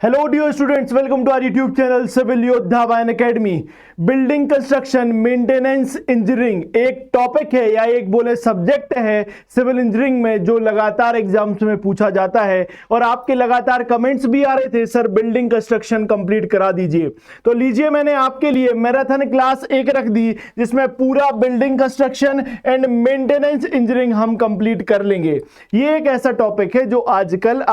Hello dear students, welcome to our YouTube channel civil Yoddha बायन academy. Building construction maintenance engineering एक topic है या एक बोले सब्जेक्ट है सिविल इंजीनियरिंग में जो लगातार एग्जाम्स में पूछा जाता है और आपके लगातार कमेंट्स भी आ रहे थे, सर बिल्डिंग कंस्ट्रक्शन कंप्लीट करा दीजिए। तो लीजिए, मैंने आपके लिए मैराथन क्लास 1 रख दी जिसमें पूरा building construction and maintenance engineering हम कंप्लीट कर लेंगे। ये एक ऐसा टॉपिक है जो आजकल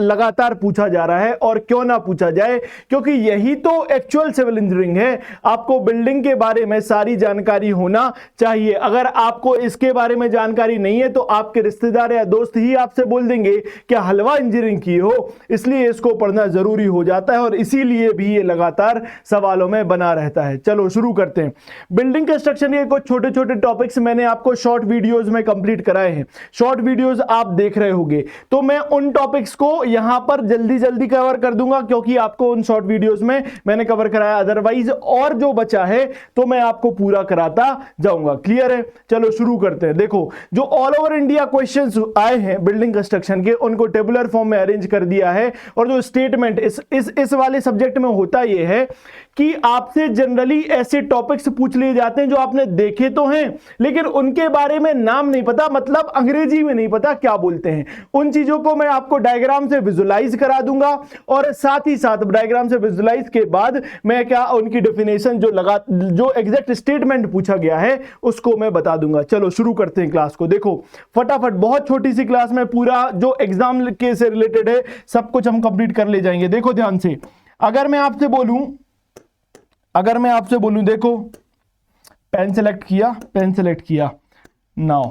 लगातार पूछा जा रहा है, और क्यों ना पूछा जाए, क्योंकि यही तो एक्चुअल सिविल इंजीनियरिंग है। आपको बिल्डिंग के बारे में सारी जानकारी होना चाहिए। अगर आपको इसके बारे में जानकारी नहीं है तो आपके रिश्तेदार या दोस्त ही आपसे बोल देंगे कि हलवा इंजीनियरिंग की हो, इसलिए इसको पढ़ना जरूरी हो जाता है और इसीलिए भी ये लगातार सवालों में बना रहता है। चलो शुरू करते हैं। बिल्डिंग कंस्ट्रक्शन के कुछ छोटे छोटे टॉपिक्स मैंने आपको शॉर्ट वीडियोस में कंप्लीट कराए हैं। शॉर्ट वीडियोस आप देख रहे होंगे, तो मैं उन टॉपिक्स को यहां पर जल्दी जल्दी कवर कर दूंगा क्योंकि आपको उन शॉर्ट वीडियोस में मैंने कवर कराया। अदरवाइज और जो बचा है तो मैं आपको पूरा कराता जाऊंगा। क्लियर है? चलो शुरू करते हैं। देखो, जो ऑल ओवर इंडिया क्वेश्चंस आए हैं बिल्डिंग कंस्ट्रक्शन के, उनको टेबुलर फॉर्म में अरेंज कर दिया है। और जो स्टेटमेंट इस वाले सब्जेक्ट में होता यह है कि आपसे जनरली ऐसे टॉपिक्स पूछ लिए जाते हैं जो आपने देखे तो हैं लेकिन उनके बारे में नाम नहीं पता, मतलब अंग्रेजी में नहीं पता क्या बोलते हैं। उन चीजों को मैं आपको डायग्राम से विजुलाइज करा दूंगा और साथ ही साथ डायग्राम से विजुलाइज के बाद मैं क्या उनकी डेफिनेशन जो एग्जैक्ट स्टेटमेंट पूछा गया है उसको मैं बता दूंगा। चलो शुरू करते हैं क्लास को। देखो फटाफट, बहुत छोटी सी क्लास में पूरा जो एग्जाम के से रिलेटेड है सब कुछ हम कंप्लीट कर ले जाएंगे। देखो ध्यान से, अगर मैं आपसे बोलूं देखो, पेन सेलेक्ट किया नाउ।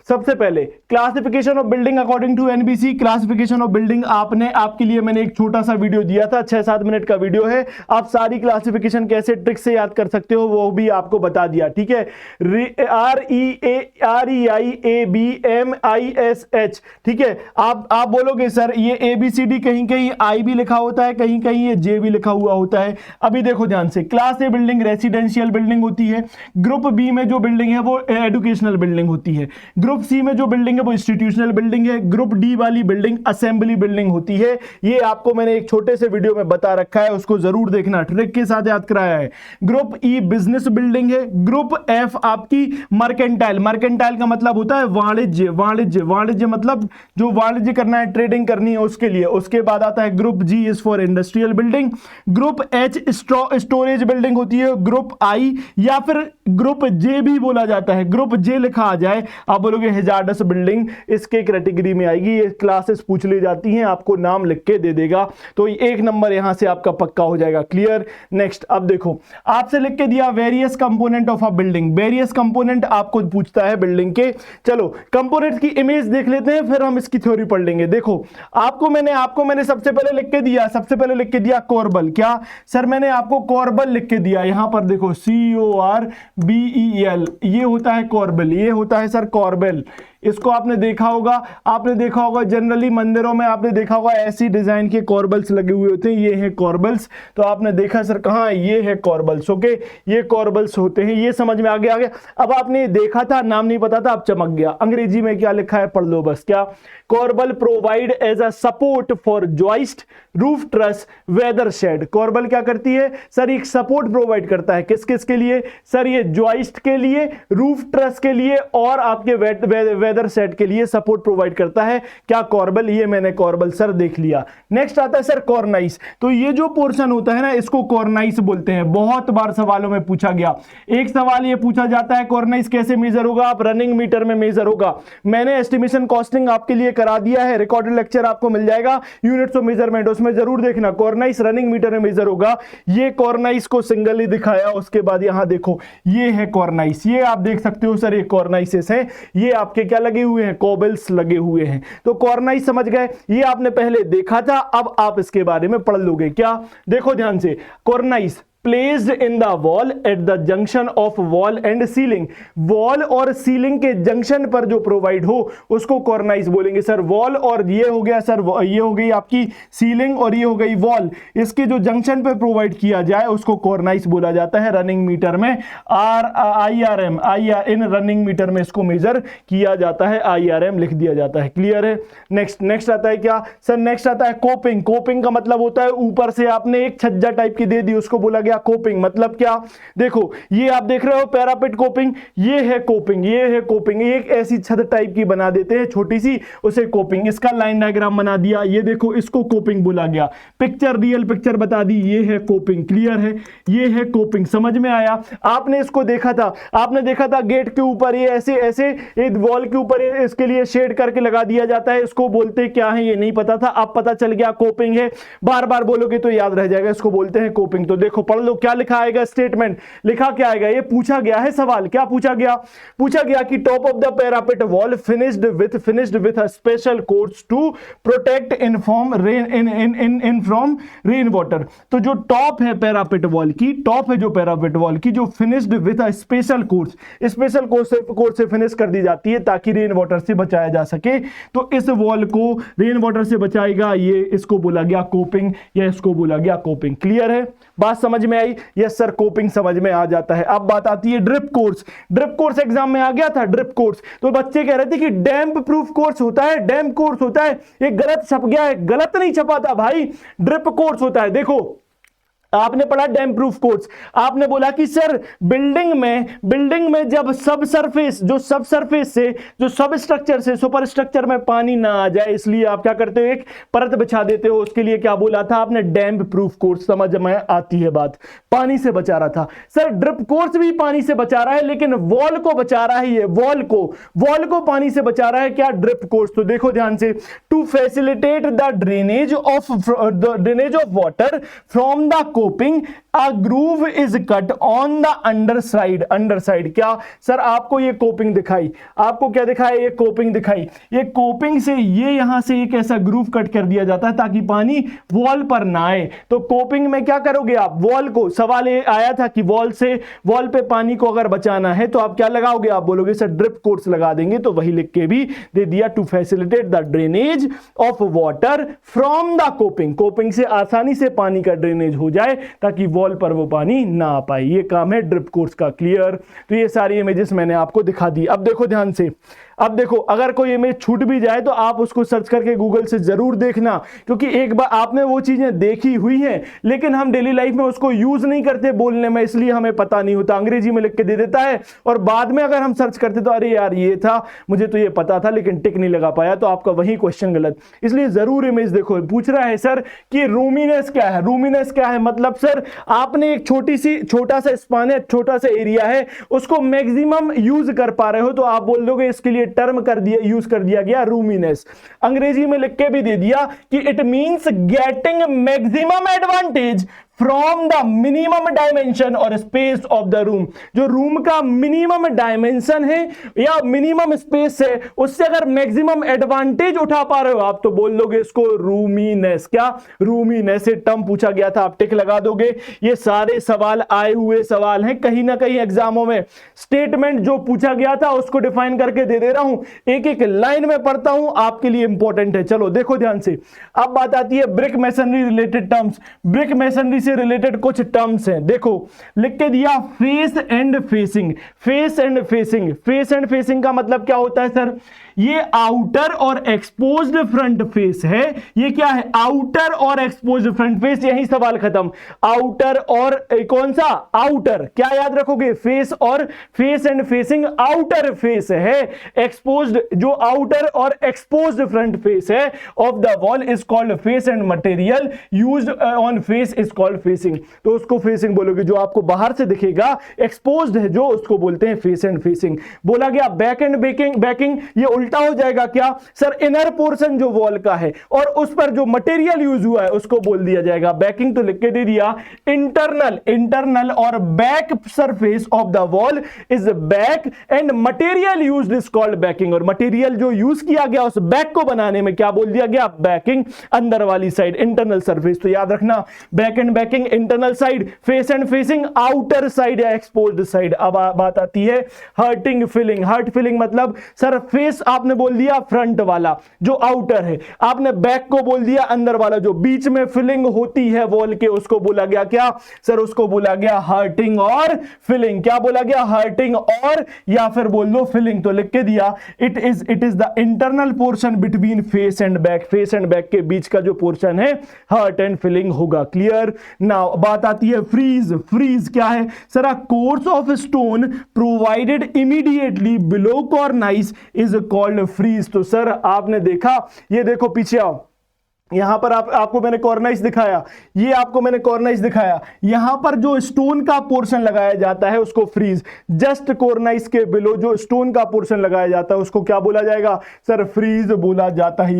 सबसे पहले classification of building according to NBC. Classification of building आपके लिए मैंने एक छोटा सा वीडियो दिया था, 6-7 मिनट का वीडियो है। आप सारी क्लासिफिकेशन कैसे ट्रिक से याद कर सकते हो वो भी आपको बता दिया, ठीक है। REABMISH, ठीक है। आप बोलोगे सर ये ABCD कहीं कहीं I भी लिखा होता है, कहीं कहीं ये J भी लिखा हुआ होता है। अभी देखो ध्यान से, क्लास ए बिल्डिंग रेसिडेंशियल बिल्डिंग होती है, ग्रुप बी में जो बिल्डिंग है वो एजुकेशनल बिल्डिंग होती है, ग्रुप सी में जो बिल्डिंग है वो इंस्टीट्यूशनल बिल्डिंग है, ग्रुप डी वाली बिल्डिंग असेंबली बिल्डिंग होती है। ये आपको मैंने एक छोटे से वीडियो में बता रखा है, उसको जरूर देखना, ट्रिक के साथ याद कराया है। ग्रुप ई बिजनेस बिल्डिंग है, ग्रुप एफ आपकी मर्केंटाइल का मतलब होता है वाणिज्य मतलब जो वाणिज्य करना है, ट्रेडिंग करनी है उसके लिए। उसके बाद आता है group G is for industrial building, group H storage building होती है, ग्रुप आई या फिर ग्रुप जे भी बोला जाता है, ग्रुप जे लिखा आ जाए आप बोलोगे हैजार्डस बिल्डिंग इसके कैटेगरी में आएगी। ये क्लासेस पूछ ली जाती हैं, आपको नाम लिख के दे देगा, तो 1 नंबर यहां से आपका पक्का हो जाएगा। क्लियर? नेक्स्ट, अब देखो आपसे लिख के दिया various component of a building. Various component आपको पूछता है बिल्डिंग के। चलो कंपोनेंट की इमेज देख लेते हैं, फिर हम इसकी थ्योरी पढ़ लेंगे। देखो आपको मैंने सबसे पहले लिख के दिया कोरबल। क्या सर? मैंने आपको कोरबल लिख के दिया। यहां पर देखो CORBEL, ये होता है कोरबल, ये होता है सर कॉर्बेल। इसको आपने देखा होगा जनरली मंदिरों में आपने देखा होगा ऐसी डिजाइन के कॉर्बल्स लगे हुए होते हैं, ये हैं कॉर्बल्स। तो आपने देखा सर कहां, ये है कॉर्बल्स। ओके, ये कॉर्बल्स होते हैं, ये समझ में आ गया। अब आपने देखा था, नाम नहीं पता था, अब चमक गया। अंग्रेजी में क्या लिखा है पढ़ लो बस। क्या? Corbel provide as a support for joist, roof truss, weather shade. Corbel क्या करती है सर? एक सपोर्ट प्रोवाइड करता है। किस किस के लिए सर? ये जॉइस्ट के लिए, रूफ ट्रस के लिए और आपके वेदर सेट के लिए सपोर्ट प्रोवाइड करता है। क्या? कॉर्बल। ये मैंने कॉर्बल सर देख लिया। नेक्स्ट आता है सर कॉर्नाइस। तो ये जो पोर्शन होता है ना, इसको कॉर्नाइस बोलते हैं। बहुत बार सवालों में पूछा गया। एक सवाल ये पूछा जाता है कॉर्नाइस कैसे मेजर होगा? आप रनिंग मीटर में मेजर होगा। मैंने एस्टिमेशन कॉस्टिंग आपके लिए करा दिया है, रिकॉर्डेड लेक्चर आपको मिल जाएगा, यूनिट्स ऑफ मेजरमेंट, उसमें जरूर देखना। कॉर्नाइस रनिंग मीटर में मेजर होगा। ये कॉर्नाइस को सिंगली दिखाया। उसके बाद यहां देखो, ये है कॉर्नाइस, ये आप देख सकते हो सर, ये कॉर्नाइसेस है। ये आपके क्या लगे हुए हैं? कोबल्स लगे हुए हैं। तो कॉर्नाइस समझ गए, ये आपने पहले देखा था, अब आप इसके बारे में पढ़ लोगे। क्या? देखो ध्यान से, cornice placed in the wall at the junction of wall and ceiling. Wall और सीलिंग के जंक्शन पर जो प्रोवाइड हो उसको कॉर्नाइस बोलेंगे सर। वॉल और ये हो गया सर, ये हो गई आपकी सीलिंग और ये हो गई वॉल, इसके जो जंक्शन पे प्रोवाइड किया जाए उसको कॉर्नाइस बोला जाता है। रनिंग मीटर में IRM इन रनिंग मीटर में इसको मेजर किया जाता है, IRM लिख दिया जाता है। क्लियर है? नेक्स्ट आता है क्या सर? नेक्स्ट आता है कोपिंग। कोपिंग का मतलब होता है ऊपर से आपने एक छज्जा टाइप की दे दी, उसको बोला गया कोपिंग। मतलब क्या? देखो ये आप देख रहे हो पैरापेट कोपिंग, ये है कोपिंग, ये है कोपिंग। एक ऐसी छत टाइप की बना देते हैं छोटी सी, उसे कोपिंग। इसका लाइन डायग्राम बना दिया, ये देखो इसको कोपिंग बोला गया। पिक्चर, रियल पिक्चर बता दी, ये है कोपिंग। क्लियर है? ये है कोपिंग। समझ में आया? आपने इसको देखा था, आपने देखा था गेट के ऊपर ये ऐसे ऐसे एक वॉल के ऊपर इसके लिए शेड करके लगा दिया जाता है, इसको बोलते क्या है ये नहीं पता था, अब पता चल गया कोपिंग है। बार बार बोलोगे तो याद रह जाएगा, इसको बोलते हैं कोपिंग। तो देखो पढ़ लो क्या लिखा आएगा, स्टेटमेंट लिखा क्या आएगा, ये पूछा गया है सवाल। क्या पूछा गया? पूछा गया कि top of the parapet wall finished with a special course to protect in from rain water. तो जो टॉप है पैरापेट वॉल की, टॉप है जो पैरापेट वॉल की, जो finished with a special course, special course से फिनिश कर दी जाती है ताकि रेन वाटर से बचाया जा सके। तो इस वॉल को रेन वाटर से बचाएगा, ये इसको बोला गया कोपिंग या इसको बोला गया कोपिंग। क्लियर है? बात समझ में आई? यस सर, कोपिंग समझ में आ जाता है। अब बात आती है drip course. Drip course exam में आ गया था, ड्रिप कोर्स। तो बच्चे कह रहे थे कि डैम्प प्रूफ कोर्स होता है, डैम्प कोर्स होता है, ये गलत छप गया है। गलत नहीं छपा था भाई, ड्रिप कोर्स होता है। देखो आपने पढ़ा डैम प्रूफ कोर्स, आपने बोला कि सर बिल्डिंग में जब सब सरफेस से जो सब स्ट्रक्चर से सुपर स्ट्रक्चर में पानी ना आ जाए, इसलिए आप क्या करते हो, एक परत बिछा देते हो। उसके लिए क्या बोला था आपने? Dam proof course. समझ में आती है बात? पानी से बचा रहा था सर। ड्रिप कोर्स भी पानी से बचा रहा है, लेकिन वॉल को बचा रहा है, ये वॉल को पानी से बचा रहा है क्या? Drip course. तो देखो ध्यान से, to facilitate the drainage of water from the coping a groove is cut on the underside. क्या सर? आपको ये कोपिंग दिखाई, आपको क्या दिखाई? ये कोपिंग दिखाई। ये कोपिंग से ये यहां से एक ऐसा ग्रूव कट कर दिया जाता है ताकि पानी वॉल पर ना आए। तो कोपिंग में क्या करोगे आप? वॉल को, सवाल ये आया था कि वॉल पे पानी को अगर बचाना है तो आप क्या लगाओगे? आप बोलोगे सर ड्रिप कोर्स लगा देंगे। तो वही लिख के भी दे दिया, to facilitate the drainage of water from the coping से आसानी से पानी का ड्रेनेज हो जाए ताकि वॉल पर वो पानी ना आ पाए। ये काम है ड्रिप कोर्स का। क्लियर? तो ये सारी इमेजेस मैंने आपको दिखा दी। अब देखो ध्यान से, अब देखो अगर कोई इमेज छूट भी जाए तो आप उसको सर्च करके गूगल से जरूर देखना, क्योंकि एक बार आपने वो चीजें देखी हुई हैं लेकिन हम डेली लाइफ में उसको यूज नहीं करते बोलने में, इसलिए हमें पता नहीं होता। अंग्रेजी में लिख के दे देता है और बाद में अगर हम सर्च करते तो अरे यार ये था, मुझे तो ये पता था लेकिन टिक नहीं लगा पाया, तो आपका वही क्वेश्चन गलत। इसलिए जरूर इमेज देखो। पूछ रहा है सर कि रूमीनेस क्या है? रूमीनेस क्या है? मतलब सर आपने एक छोटा सा स्पान है, छोटा सा एरिया है, उसको मैक्सिमम यूज कर पा रहे हो तो आप बोल दोगे इसके लिए टर्म यूज कर दिया गया रूमीनेस। अंग्रेजी में लिख के भी दे दिया कि it means getting maximum advantage from the minimum dimension और स्पेस ऑफ द रूम। जो रूम का मिनिमम डायमेंशन है या मिनिमम स्पेस है, उससे अगर मैक्सिमम एडवांटेज उठा पा रहे हो आप तो बोल दोगे इसको रूमीनेस। क्या? रूमीनेस। से टर्म पूछा गया था, आप टिक लगा दोगे। ये सारे सवाल आए हुए सवाल हैं कहीं ना कहीं एग्जामों में। स्टेटमेंट जो पूछा गया था उसको डिफाइन करके दे रहा हूं, एक एक लाइन में पढ़ता हूं, आपके लिए इंपॉर्टेंट है। चलो देखो ध्यान से। अब बात आती है brick masonry related terms. Brick masonry से रिलेटेड कुछ टर्म्स हैं, देखो लिख के दिया, face and facing. Face and facing, face and facing का मतलब क्या होता है सर? ये आउटर और एक्सपोज्ड फ्रंट फेस है। ये क्या है? आउटर और एक्सपोज्ड फ्रंट फेस। यही सवाल खत्म। आउटर और कौन सा? आउटर। क्या याद रखोगे? फेस और face and facing outer face है। एक्सपोज्ड, जो आउटर और एक्सपोज्ड फ्रंट फेस है of the wall is called face and material used on face is called facing. तो उसको फेसिंग बोलोगे। जो आपको बाहर से दिखेगा एक्सपोज्ड है जो, उसको बोलते हैं फेस एंड फेसिंग। बोला गया बैक एंड बैकिंग, ये उल्टा हो जाएगा क्या सर? इनर पोर्शन जो वॉल का है और उस पर जो मटेरियल यूज हुआ है उसको बोल दिया जाएगा बैकिंग। तो लिख के दे दिया इंटरनल और back surface of the wall is back and material used is called banking. और मटेरियल जो यूज किया गया उस बैक को बनाने में क्या बोल दिया गया? बैकिंग। अंदर वाली साइड इंटरनल सरफेस। तो याद रखना back and banking internal side, face and facing outer side या एक्सपोज्ड साइड। अब बात आती है हर्टिंग फीलिंग। हर्ट फीलिंग मतलब सर फेस आपने बोल दिया फ्रंट वाला जो आउटर है, आपने बैक को बोल दिया अंदर वाला, जो बीच में फीलिंग होती है वॉल के उसको बोला गया क्या सर, उसको बोला गया हर्टिंग और फीलिंग। क्या बोला गया, हर्टिंग और या फिर बोल दो फीलिंग। तो लिख के दिया it is the internal portion between face and back. Face and back के बीच का जो पोर्शन है हर्ट एंड फीलिंग होगा। क्लियर। नाउ बात आती है फ्रीज। फ्रीज क्या है sir, a course of stone provided immediately below cornice is called frieze. तो सर आपने देखा, ये देखो पीछे आओ, यहां पर आपको मैंने कॉर्नाइस दिखाया, ये आपको मैंने कॉर्नाइस दिखाया, यहां पर जो स्टोन का पोर्शन लगाया जाता है उसको फ्रीज। जस्ट कॉर्नाइस के बिलो जो स्टोन का पोर्शन लगाया जाता है उसको क्या बोला जाएगा सर, फ्रीज बोला जाता है।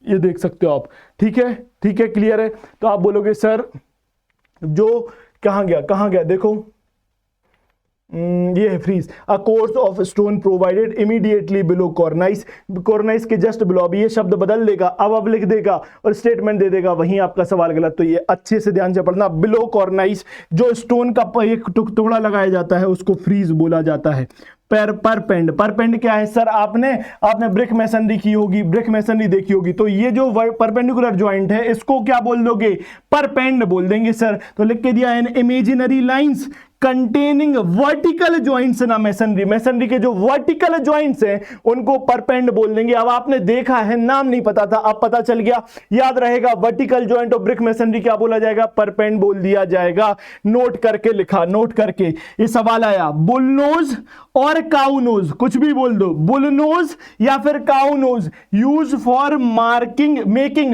ये देख सकते हो आप। ठीक है, ठीक है, क्लियर है। तो आप बोलोगे सर जो कहां गया देखो, ये है frieze, a course of stone provided immediately below cornice. Cornice के जस्ट बिलो। अब ये शब्द बदल देगा, अब लिख देगा और स्टेटमेंट दे देगा, वहीं आपका सवाल गलत। तो ये अच्छे से ध्यान से पढ़ना। बिलो कॉर्नाइस जो स्टोन का एक टुकड़ा लगाया जाता है उसको फ्रीज बोला जाता है। परपेंड। परपेंड क्या है सर, आपने ब्रिक मैसनरी की होगी, ब्रिक मैसनरी देखी होगी, तो ये जो परपेंडिकुलर जॉइंट है इसको क्या बोल दोगे, परपेंड बोल देंगे सर। तो लिख के दिया an imaginary lines containing vertical joints ना मैसनरी। मैसनरी के जो वर्टिकल ज्वाइंट्स हैं उनको परपेंड बोल देंगे। अब आपने देखा है, नाम नहीं पता था, अब पता चल गया, याद रहेगा। Vertical joint of brick masonry क्या बोला जाएगा, परपेंड बोल दिया जाएगा। नोट करके लिखा, नोट करके। ये सवाल आया बुलनोज और काउनोज, कुछ भी बोल दो, बुलनोज या फिर cownose use for marking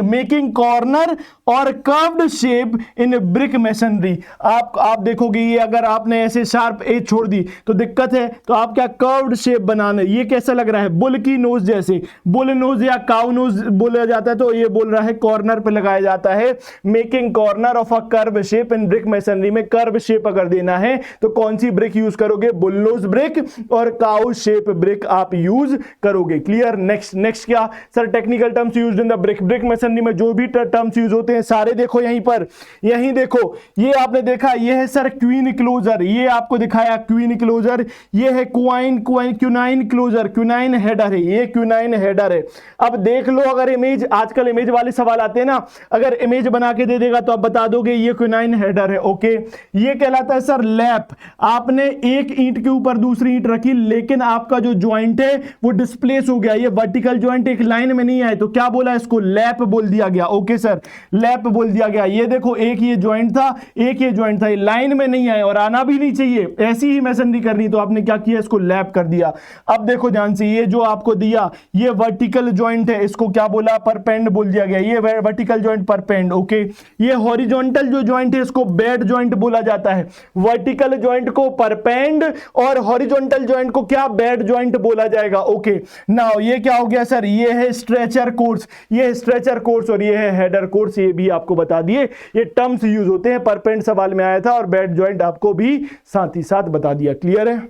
making corner और curved shape in brick masonry. आप देखोगे ये अगर आपने ऐसे शार्प एज छोड़ दी तो दिक्कत है, तो आप क्या कर्व्ड शेप बनाने। ये कैसा लग रहा है, बुल की नोज जैसे, बुल नोज या काउ नोज बोला जाता है, तो ये बोल रहा है कॉर्नर पे लगाया जाता है। Making corner of a curve shape in brick masonry में कर्व शेप अगर देना है तो कौन सी ब्रिक यूज करोगे, बुलनोज ब्रिक और काउ शेप ब्रिक आप यूज करोगे। क्लियर। नेक्स्ट क्या sir, technical terms used in the brick masonry में जो भी टर्म्स यूज होते हैं सारे देखो यहीं पर, यहीं देखो। ये आपने देखा, ये है सर क्वीन क्लोजर, ये आपको दिखाया क्वीन क्लोजर। ये है क्यूनाइन क्लोजर, क्यूनाइन हेडर है, ये क्यूनाइन हेडर है। अब देख लो, अगर इमेज, आजकल इमेज वाले सवाल आते हैं ना, अगर इमेज बना के दे देगा तो आप बता दोगे ये क्यूनाइन हेडर है। ओके, ये कहलाता है सर लैप। आपने एक ईंट के ऊपर दूसरी ईंट रखी लेकिन आपका जो ज्वाइंट है वो डिस्प्लेस हो गया, ये वर्टिकल ज्वाइंट एक लाइन में नहीं आए, तो क्या बोला, इसको लैप बोल दिया गया। ओके सर, लैप बोल दिया गया। ये देखो, एक ये ज्वाइंट था, एक ये ज्वाइंट था, ये लाइन में नहीं आए और आना भी नहीं चाहिए, ऐसी ही मैसनरी करनी, तो आपने क्या किया, इसको लैप कर दिया। अब देखो ध्यान से, ये जो आपको दिया ये वर्टिकल ज्वाइंट है, इसको क्या बोला, परपेंड बोल दिया गया। ये वर्टिकल ज्वाइंट परपेंड। ओके, ये हॉरिजॉन्टल जो ज्वाइंट है इसको बेड ज्वाइंट बोला जाता है। वर्टिकल ज्वाइंट को परपेंड और हॉरिजॉन्टल ज्वाइंट को क्या, बेड ज्वाइंट बोला जाएगा। ओके, नाउ ये क्या हो गया सर, ये है स्ट्रेचर कोर्स, ये स्ट्रेचर कोर्स और ये है हेडर कोर्स, ये भी आपको बता दिए। ये टर्म्स यूज होते हैं, परपेंड सवाल में आया था और बेड ज्वाइंट आपको भी साथ ही साथ बता दिया। क्लियर है।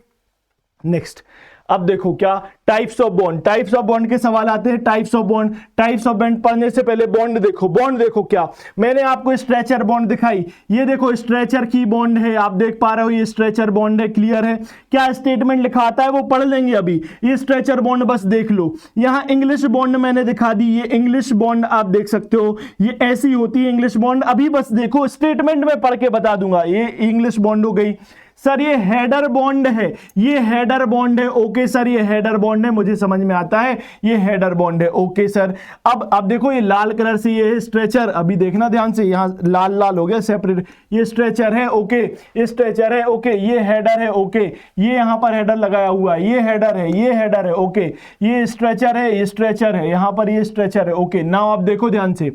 नेक्स्ट, अब देखो क्या types of bond, types of bond के सवाल आते हैं। टाइप्स ऑफ बॉन्ड पढ़ने से पहले बॉन्ड देखो क्या मैंने आपको स्ट्रेचर बॉन्ड दिखाई, ये देखो स्ट्रेचर की बॉन्ड है, आप देख पा रहे हो, ये स्ट्रेचर बॉन्ड है। क्लियर है। क्या स्टेटमेंट लिखा आता है वो पढ़ लेंगे अभी, ये स्ट्रेचर बॉन्ड बस देख लो। यहां इंग्लिश बॉन्ड मैंने दिखा दी, ये इंग्लिश बॉन्ड आप देख सकते हो, ये ऐसी होती है इंग्लिश बॉन्ड। अभी बस देखो, स्टेटमेंट में पढ़ के बता दूंगा। ये इंग्लिश बॉन्ड हो गई सर, ये हेडर बॉन्ड है, ये हेडर बॉन्ड है। ओके सर, ये हेडर बॉन्ड है, मुझे समझ में आता है, ये हेडर बॉन्ड है। ओके सर, अब देखो ये लाल कलर से ये स्ट्रेचर, अभी देखना ध्यान से, यहां लाल लाल हो गया सेपरेट, ये स्ट्रेचर है। ओके, ये स्ट्रेचर है। ओके, ये हेडर है। ओके, ये यहां पर हेडर लगाया हुआ है, ये हेडर है, ये हेडर है। ओके, ये स्ट्रेचर है, ये स्ट्रेचर है, यहां पर ये स्ट्रेचर है। ओके, नाउ आप देखो ध्यान से,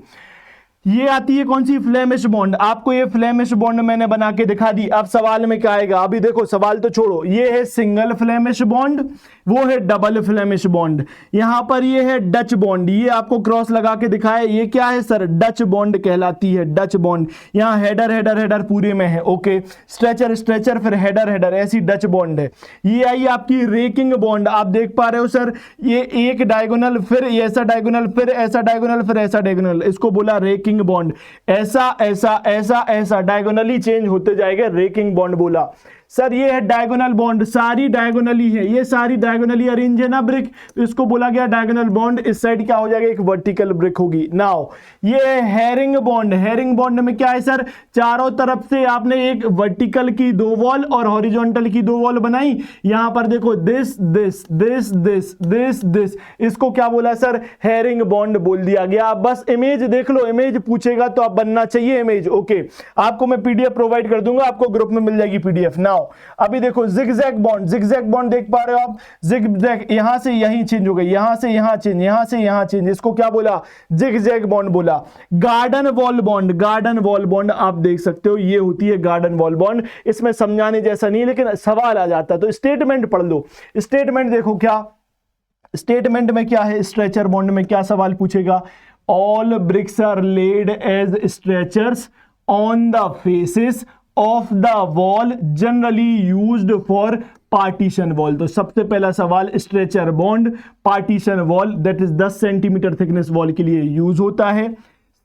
ये आती है कौन सी, फ्लेमिश बॉन्ड। आपको ये फ्लेमिश बॉन्ड मैंने बना के दिखा दी। अब सवाल में क्या आएगा, अभी देखो सवाल तो छोड़ो, ये है सिंगल फ्लेमिश बॉन्ड, वो है डबल फ्लेमिश बॉन्ड। यहां पर ये है डच बॉन्ड, ये आपको क्रॉस लगा के दिखाया, ये क्या है सर, डच बॉन्ड कहलाती है, डच बॉन्ड। यहां हेडर हेडर हेडर पूरे में है। ओके, स्ट्रेचर स्ट्रेचर फिर हेडर हेडर, ऐसी डच बॉन्ड है। ये आई आपकी रेकिंग बॉन्ड, आप देख पा रहे हो सर, ये एक डायगोनल फिर ऐसा डायगोनल फिर ऐसा डायगोनल फिर ऐसा डायगोनल, इसको बोला रेकिंग रेकिंग बॉन्ड, ऐसा ऐसा ऐसा ऐसा डायगोनली चेंज होते जाएगा, रेकिंग बॉन्ड बोला। सर ये है डायगोनल बॉन्ड, सारी डायगोनली है, ये सारी डायगोनली अरेंज है ना ब्रिक, तो इसको बोला गया डायगोनल बॉन्ड। इस साइड क्या हो जाएगा, एक वर्टिकल ब्रिक होगी। नाउ ये हेरिंग बॉन्ड, हेरिंग बॉन्ड में क्या है सर, चारों तरफ से आपने एक वर्टिकल की 2 वॉल और हॉरिजॉन्टल की 2 वॉल बनाई। यहां पर देखो this this this this this this, इसको क्या बोला सर, हेरिंग बॉन्ड बोल दिया गया। आप बस इमेज देख लो, इमेज पूछेगा तो आप बनना चाहिए इमेज। ओके, आपको मैं पीडीएफ प्रोवाइड कर दूंगा, आपको ग्रुप में मिल जाएगी पीडीएफ। नाउ अभी देखो जिगजैग बॉन्ड, जिगजैग बॉन्ड देख पा रहे हो आप, जिगजैग यहां से यहीं चेंज हो गई, यहां से यहां चेंज, यहां से यहां चेंज, इसको क्या बोला, जिगजैग बॉन्ड बोला। Garden wall bond, garden wall bond आप देख सकते हो, ये होती है गार्डन वॉल बॉन्ड। इसमें समझाने जैसा नहीं, लेकिन सवाल आ जाता है तो स्टेटमेंट पढ़ लो। स्टेटमेंट देखो क्या, स्टेटमेंट में क्या है, स्ट्रेचर बॉन्ड में क्या सवाल पूछेगा, all bricks are laid as stretchers on the faces of the wall generally used for partition wall. तो सबसे पहला सवाल, stretcher bond partition wall that is 10 centimetre thickness wall के लिए यूज होता है।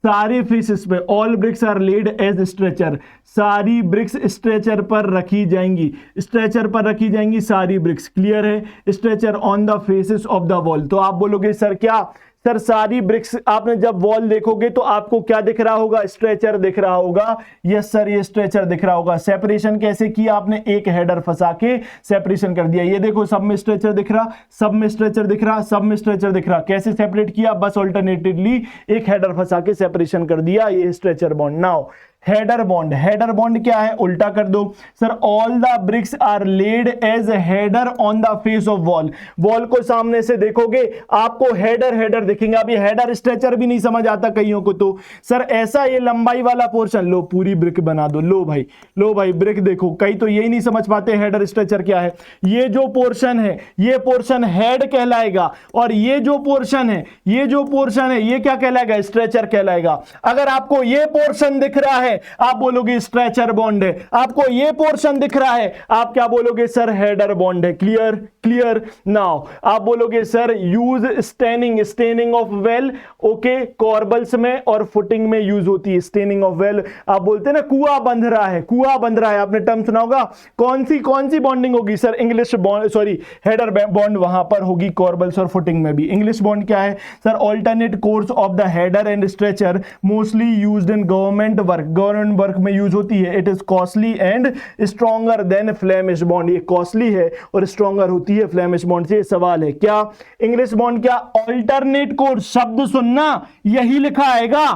सारे फेसेस पे all bricks are laid as stretcher, सारी ब्रिक्स स्ट्रेचर पर रखी जाएंगी, स्ट्रेचर पर रखी जाएंगी सारी ब्रिक्स। क्लियर है, stretcher on the faces of the wall. तो आप बोलोगे सर क्या, सर सारी ब्रिक्स, आपने जब वॉल देखोगे तो आपको क्या दिख रहा होगा, स्ट्रेचर दिख रहा होगा। यस सर, ये स्ट्रेचर दिख रहा होगा। सेपरेशन कैसे किया आपने, एक हेडर फंसा के सेपरेशन कर दिया। ये देखो सब में स्ट्रेचर दिख रहा, सब में स्ट्रेचर दिख रहा, सब में स्ट्रेचर दिख रहा। कैसे सेपरेट किया, बस ऑल्टरनेटिवली एक हेडर फंसा के सेपरेशन कर दिया, ये stretcher bond. Now header bond, header bond क्या है, उल्टा कर दो sir, all the bricks are laid as header on the face of wall. Wall को सामने से देखोगे आपको हेडर हेडर दिखेंगे। अभी हेडर स्ट्रेचर भी नहीं समझ आता कईयों को, तो सर ऐसा ये लंबाई वाला पोर्शन, लो पूरी ब्रिक बना दो, लो भाई, लो भाई ब्रिक देखो। कई तो यही नहीं समझ पाते हेडर स्ट्रेचर क्या है। ये जो पोर्शन है, ये पोर्शन हेड कहलाएगा, और ये जो पोर्शन है, ये जो पोर्शन है, ये क्या कहलाएगा, स्ट्रेचर कहलाएगा। अगर आपको ये पोर्शन दिख रहा है आप बोलोगे स्ट्रेचर बॉन्ड है, आपको ये पोर्शन दिख रहा है आप क्या बोलोगे, सर हेडर बॉन्ड है। Clear, clear. नाउ आप बोलोगे sir use staining, staining of well. Okay, corbels में और फुटिंग में यूज होती है स्टेनिंग ऑफ वेल। आप बोलते हैं ना कुआं बंध रहा है, कुआं बंध रहा है, आपने टर्म सुना होगा। कौन सी बॉन्डिंग होगी sir, English bond, sorry header bond वहां पर होगी, कॉर्बल्स और फुटिंग में भी। इंग्लिश बॉन्ड क्या है sir, alternate course of the header and stretcher mostly used in government work, government work में यूज होती है। It is costly and stronger than Flemish bond, ये कॉस्टली है और स्ट्रॉन्गर होती है फ्लेमिश बॉन्ड से। सवाल है क्या, इंग्लिश बॉन्ड क्या, ऑल्टरनेट कोर्स, शब्द सुनना यही लिखा आएगा,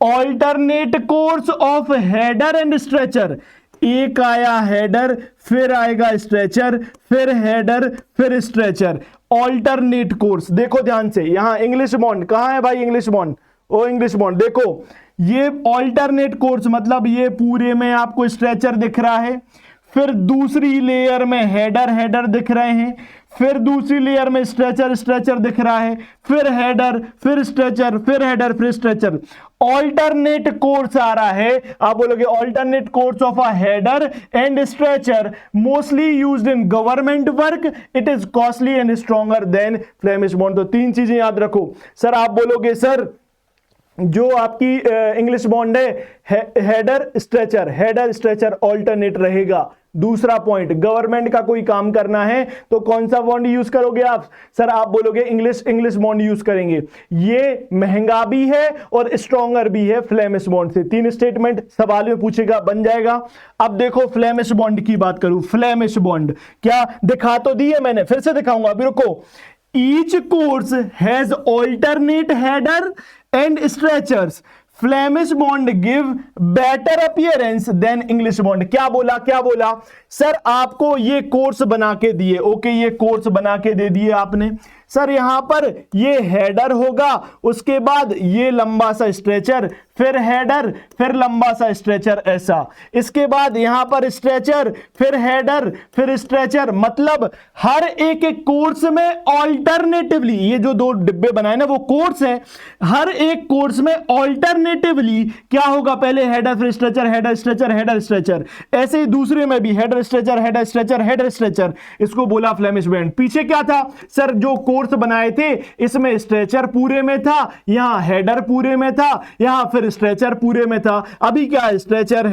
alternate course of header and stretcher. एक आया हेडर, फिर आएगा स्ट्रेचर, फिर हेडर, फिर स्ट्रेचर, ऑल्टरनेट कोर्स। देखो ध्यान से, यहां इंग्लिश बॉन्ड कहां है भाई, इंग्लिश बॉन्ड, ओ इंग्लिश बॉन्ड देखो, ये ऑल्टरनेट कोर्स मतलब ये पूरे में आपको स्ट्रेचर दिख रहा है, फिर दूसरी लेयर में हेडर हेडर दिख रहे हैं, फिर दूसरी लेयर में स्ट्रेचर स्ट्रेचर दिख रहा है, फिर हेडर, फिर स्ट्रेचर, फिर हेडर, फिर स्ट्रेचर। ऑल्टरनेट कोर्स आ रहा है, आप बोलोगे alternate course of a header and stretcher mostly used in government work, it is costly and stronger than Flemish bond. तो 3 चीजें याद रखो। सर आप बोलोगे सर जो आपकी इंग्लिश बॉन्ड है header stretcher, header stretcher alternate रहेगा। दूसरा पॉइंट, गवर्नमेंट का कोई काम करना है तो कौन सा बॉन्ड यूज करोगे आप, सर आप बोलोगे इंग्लिश बॉन्ड यूज करेंगे। ये महंगा भी है और स्ट्रॉन्गर भी है फ्लेमिश बॉन्ड से। 3 स्टेटमेंट सवाल में पूछेगा, बन जाएगा। अब देखो फ्लेमिश बॉन्ड की बात करूं, फ्लेमिश बॉन्ड क्या दिखा तो दी है मैंने, फिर से दिखाऊंगा, अभी रुको। Each course has alternate header and stretchers. Flemish bond give better appearance than English bond. क्या बोला, क्या बोला सर, आपको ये कोर्स बना के दिए, ओके ये कोर्स बना के दे दिए आपने। सर यहां पर ये हेडर होगा, उसके बाद ये लंबा सा स्ट्रेचर, फिर हेडर, फिर लंबा सा स्ट्रेचर, ऐसा। इसके बाद यहां पर स्ट्रेचर, फिर हेडर, फिर स्ट्रेचर। मतलब हर एक कोर्स में ऑल्टरनेटिवली, ये जो 2 डिब्बे बनाए ना वो कोर्स है, हर एक कोर्स में ऑल्टरनेटिवली क्या होगा, पहले हेडर, फिर stretcher, header stretcher, header stretcher. ऐसे ही दूसरे में भी header stretcher, header stretcher, header stretcher. इसको बोला फ्लेमिश बॉन्ड। पीछे क्या था सर, जो कोर्स बनाए थे इसमें स्ट्रेचर पूरे में था, यहां हेडर पूरे में था, यहां फिर फिर स्ट्रेचर पूरे में था, अभी क्या है स्ट्रेचर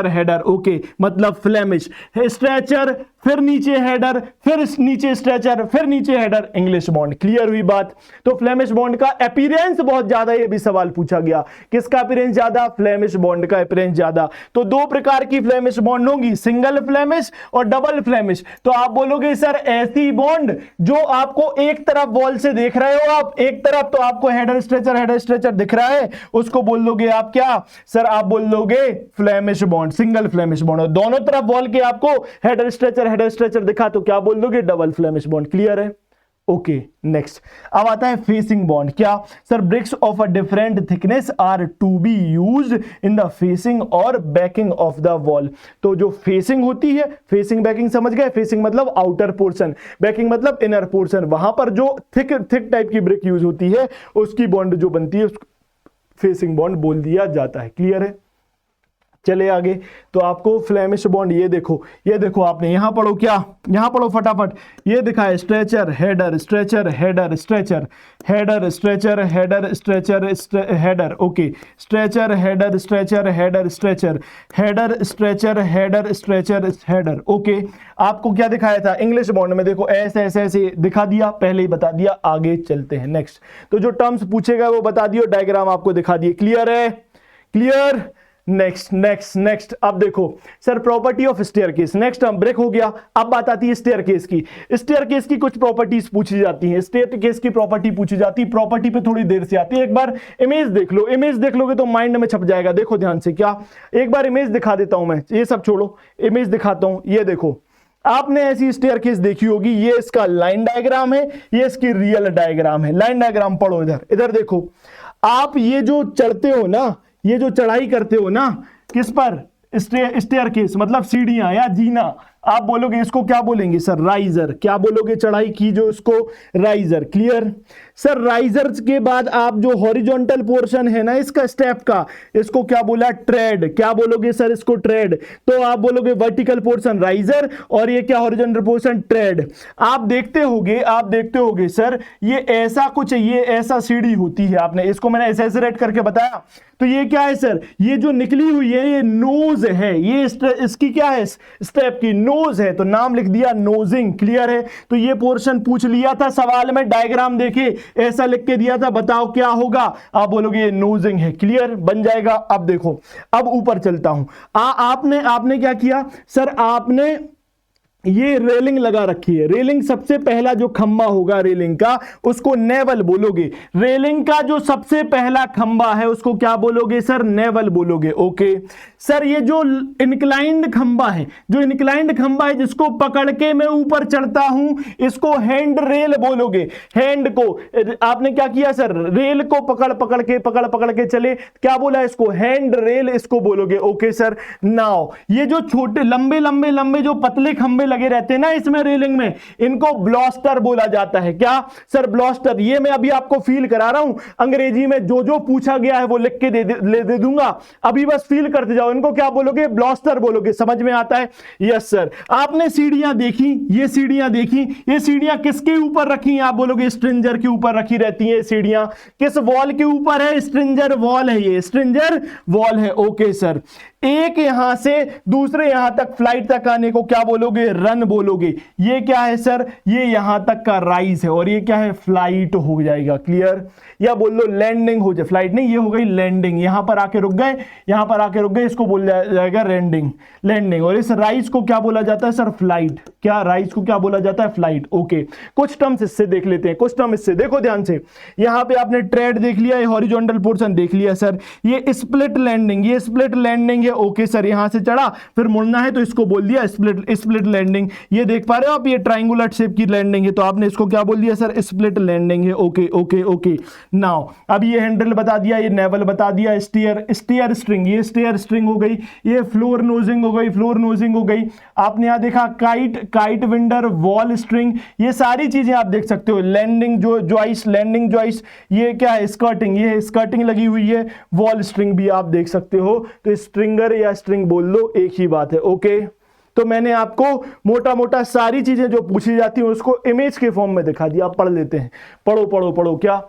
हेडर ओके, मतलब फ्लेमिश स्ट्रेचर, फिर नीचे हेडर, फिर नीचे स्ट्रेचर, फिर नीचे हेडर, इंग्लिश बॉन्ड। क्लियर हुई बात। तो फ्लेमिश बॉन्ड का अपीयरेंस बहुत ज्यादा, ये भी सवाल पूछा गया, किसका अपीयरेंस ज्यादा, फ्लेमिश बॉन्ड का अपीयरेंस ज्यादा। तो दो प्रकार की फ्लेमिश बॉन्ड होंगी, सिंगल फ्लेमिश और डबल फ्लेमिश। तो आप बोलोगे सर ऐसी बॉन्ड जो आपको एक तरफ वॉल से देख रहे हो, आप एक तरफ तो आपको हेडर स्ट्रेचर दिख रहा है, उसको बोल दोगे आप क्या सर, आप बोल दोगे Flemish bond, single Flemish bond. और दोनों तरफ वॉल के आपको हेडर स्ट्रेचर दिखा तो क्या बोल दोगे, डबल फ्लेमिश बॉन्ड। क्लियर है ओके। नेक्स्ट अब आता है फेसिंग बॉन्ड। क्या sir, bricks of a different thickness are to be used in the facing और बैकिंग ऑफ द वॉल। तो जो फेसिंग होती है, फेसिंग बैकिंग समझ गए, फेसिंग मतलब आउटर पोर्शन, बैकिंग मतलब इनर पोर्शन, वहां पर जो थिक टाइप की ब्रिक यूज होती है उसकी बॉन्ड जो बनती है उसको फेसिंग बॉन्ड बोल दिया जाता है। क्लियर है। चले आगे। तो आपको फ्लेमिश बॉन्ड ये देखो आपने यहां पढ़ो, क्या यहां पढ़ो फटाफट, ये दिखा है stretcher header stretcher header stretcher header stretcher header stretcher header okay, stretcher header stretcher header stretcher header stretcher header stretcher header okay. आपको क्या दिखाया था इंग्लिश बॉन्ड में, देखो ऐसे ऐसे ऐसे दिखा दिया, पहले ही बता दिया। आगे चलते हैं नेक्स्ट। तो जो टर्म्स पूछेगा वो बता दियो, डायग्राम आपको दिखा दिए। क्लियर है, क्लियर। नेक्स्ट अब देखो sir, property of staircase. Next हम ब्रेक हो गया, अब बात आती है स्टेयरकेस की। स्टेयरकेस की कुछ प्रॉपर्टीज पूछी जाती हैं, स्टेयरकेस की प्रॉपर्टी पूछी जाती है, प्रॉपर्टी पे थोड़ी देर से आती है। एक बार इमेज देख लो, इमेज देख लोगे तो माइंड में छप जाएगा। देखो ध्यान से, क्या एक बार इमेज दिखा देता हूं मैं, ये सब छोड़ो, इमेज दिखाता हूं। ये देखो, आपने ऐसी स्टेयरकेस देखी होगी, ये इसका लाइन डायग्राम है, ये इसकी रियल डायग्राम है। लाइन डायग्राम पढ़ो, इधर देखो। आप ये जो चढ़ते हो ना, ये जो चढ़ाई करते हो ना, किस पर, स्टेयरकेस मतलब सीढ़ियां या जीना, आप बोलोगे इसको क्या बोलेंगे सर, राइजर। क्या बोलोगे, चढ़ाई की जो उसको राइजर। Clear sir. राइजर के बाद आप जो हॉरिजॉन्टल पोर्शन है ना इसका स्टेप का, इसको क्या बोला, ट्रेड। क्या बोलोगे सर, इसको ट्रेड। तो आप बोलोगे वर्टिकल पोर्शन राइजर और ये क्या, हॉरिजॉन्टल पोर्शन ट्रेड। आप देखते होगे सर, ये ऐसा कुछ, ये ऐसा सीढ़ी होती है, आपने इसको मैंने एक्सेसरेट करके बताया। तो ये क्या है सर, ये जो निकली हुई है ये नोज है, ये इसकी क्या है, स्टेप की नोज है, तो नाम लिख दिया नोजिंग। क्लियर है। तो ये पोर्शन पूछ लिया था सवाल में, डायग्राम देखे ऐसा लिख के दिया था, बताओ क्या होगा, आप बोलोगे ये नोजिंग है। क्लियर, बन जाएगा। अब देखो, अब ऊपर चलता हूं। आपने क्या किया सर, आपने ये रेलिंग लगा रखी है। रेलिंग सबसे पहला जो खंबा होगा रेलिंग का, उसको नेवल बोलोगे। रेलिंग का जो सबसे पहला खंबा है उसको क्या बोलोगे सर, नेवल बोलोगे। Okay sir. ये जो इंक्लाइंड खंबा है, जिसको पकड़ के मैं ऊपर चढ़ता हूं, इसको हैंड रेल बोलोगे। हैंड को आपने क्या किया सर, रेल को पकड़ के चले, क्या बोला इसको, हैंड रेल इसको बोलोगे। Okay sir. नाउ ये जो छोटे लंबे जो पतले खंबे लगे रहते हैं ना इसमें रेलिंग में, इनको ब्लास्टर बोला जाता है। क्या सर, ब्लास्टर। ये मैं अभी आपको फील करा रहा हूं, अंग्रेजी में जो पूछा गया है वो लिख के दे दूंगा, अभी बस फील करते जाओ। इनको क्या बोलोगे, ब्लास्टर बोलोगे। समझ में आता है। Yes sir. आपने सीढ़ियां देखी, ये सीढ़ियां किसके ऊपर रखी हैं, आप बोलोगे स्ट्रिंजर के ऊपर रखी रहती हैं सीढ़ियां। किस वॉल के ऊपर है, स्ट्रिंजर वॉल है, ये स्ट्रिंजर वॉल है। Okay sir. एक यहां से दूसरे यहां तक फ्लाइट तक आने को क्या बोलोगे, रन बोलोगे। ये क्या है सर, ये यहां तक का राइज है और ये क्या है, फ्लाइट हो जाएगा। क्लियर। या बोल लो लैंडिंग हो जाए, फ्लाइट नहीं, ये हो गई लैंडिंग। यहां पर आके रुक गए, इसको बोल जाएगा लैंडिंग। और इस राइज को क्या बोला जाता है सर, फ्लाइट। क्या, राइज को क्या बोला जाता है, फ्लाइट। ओके। कुछ टर्म्स इससे देख लेते हैं, कुछ टर्म इससे देखो ध्यान से। यहां पे आपने ट्रेड देख लिया, ये हॉरिजॉन्टल पोर्शन देख लिया सर। ये स्प्लिट लैंडिंग है। Okay sir. यहां से चढ़ा फिर मुड़ना है तो इसको बोल दिया स्प्लिट लैंडिंग। ये देख पा रहे हो आप, ये ट्रायंगुलर शेप की लैंडिंग है, तो आपने इसको क्या बोल दिया सर, स्प्लिट लैंडिंग है। ओके। नाउ अब ये हैंडल बता दिया, ये नेवल बता दिया, स्टीयर स्ट्रिंग, ये स्टीयर स्ट्रिंग हो गई, ये फ्लोर नोजिंग हो गई। आपने यहां देखा काइट विंडर, वॉल स्ट्रिंग, ये सारी चीजें आप देख सकते हो। लैंडिंग जॉइस, ये क्या है, स्कर्टिंग, ये स्कर्टिंग लगी हुई है। वॉल स्ट्रिंग भी आप देख सकते हो। तो स्ट्रिंगर या स्ट्रिंग बोल लो, एक ही बात है। ओके। तो मैंने आपको मोटा सारी चीजें जो पूछी जाती हैं उसको इमेज के फॉर्म में दिखा दिया। आप पढ़ लेते हैं, पढ़ो क्या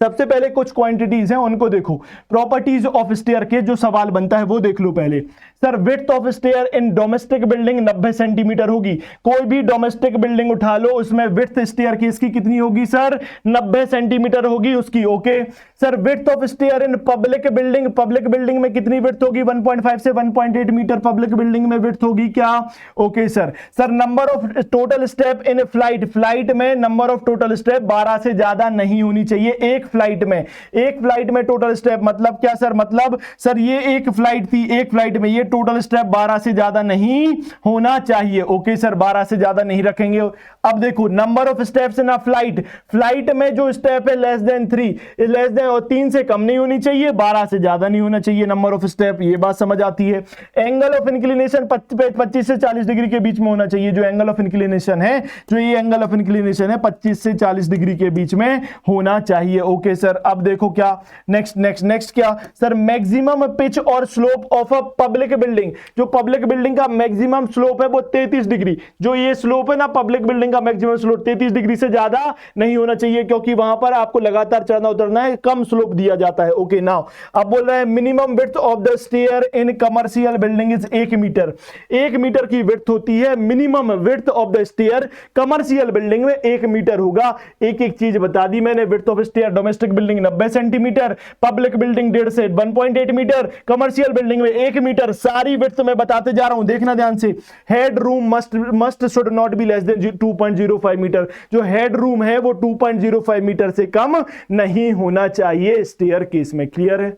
सबसे पहले कुछ क्वांटिटीज हैं उनको देखो। प्रॉपर्टीज ऑफ स्टेयर के जो सवाल बनता है वो देख लो पहले। Sir width of stair in domestic building 90 centimetre होगी। कोई भी डोमेस्टिक बिल्डिंग उठा लो, उसमें विड्थ स्टेयर केस की कितनी होगी सर? 90 सेंटीमीटर होगी उसकी। Okay sir width of stair in public building, public building में कितनी विड्थ होगी? 1.5 से 1.8 मीटर पब्लिक बिल्डिंग में विड्थ होगी क्या? Okay sir number of total step in flight, flight में नंबर ऑफ टोटल स्टेप 12 से ज्यादा नहीं होनी चाहिए एक फ्लाइट में। एक फ्लाइट में टोटल स्टेप मतलब क्या सर? मतलब सर ये एक फ्लाइट थी, एक फ्लाइट में ये टोटल स्टेप 12 से ज्यादा नहीं होना चाहिए। ओके सर 12 से ज्यादा नहीं रखेंगे। अब देखो number of steps in a flight, flight में जो स्टेप है लेस देन 3, लेस देन और 3 से कम नहीं होनी चाहिए, 12 से ज्यादा नहीं होना चाहिए नंबर ऑफ स्टेप। ये बात समझ आती है। एंगल ऑफ इंक्लिनेशन 25 से 40 डिग्री के बीच में होना चाहिए। जो एंगल ऑफ इंक्लिनेशन है, जो ये एंगल ऑफ इंक्लिनेशन है 25 से 40 डिग्री के बीच में होना चाहिए। ओके सर अब देखो क्या नेक्स्ट क्या सर? मैक्सिमम पिच और slope of a public building, जो पब्लिक बिल्डिंग का मैक्सिमम स्लोप है वो 33 डिग्री। जो ये स्लोप है ना पब्लिक बिल्डिंग का मैक्सिमम स्लोप 33 डिग्री से ज्यादा नहीं होना चाहिए, क्योंकि वहां पर आपको लगातार चढ़ना उतरना है, कम स्लोप दिया जाता है। ओके नाउ अब बोल रहे हैं minimum width of the stair in commercial building is 1 metre. 1 metre की विड्थ होती है minimum width of the stair, commercial building में 1 मीटर होगा। एक एक चीज बता दी मैंने। Width of stair domestic building 90 centimetre, public building 1.5 से 1.8 मीटर, कमर्शियल बिल्डिंग में 1 मीटर। सारी विड्थ मैं बताते जा रहा हूं, देखना ध्यान से। Head room must should not be less than 2.05 metre. जो हेड रूम है वो 2.05 मीटर से कम नहीं होना चाहिए स्टेयर केस में। क्लियर है?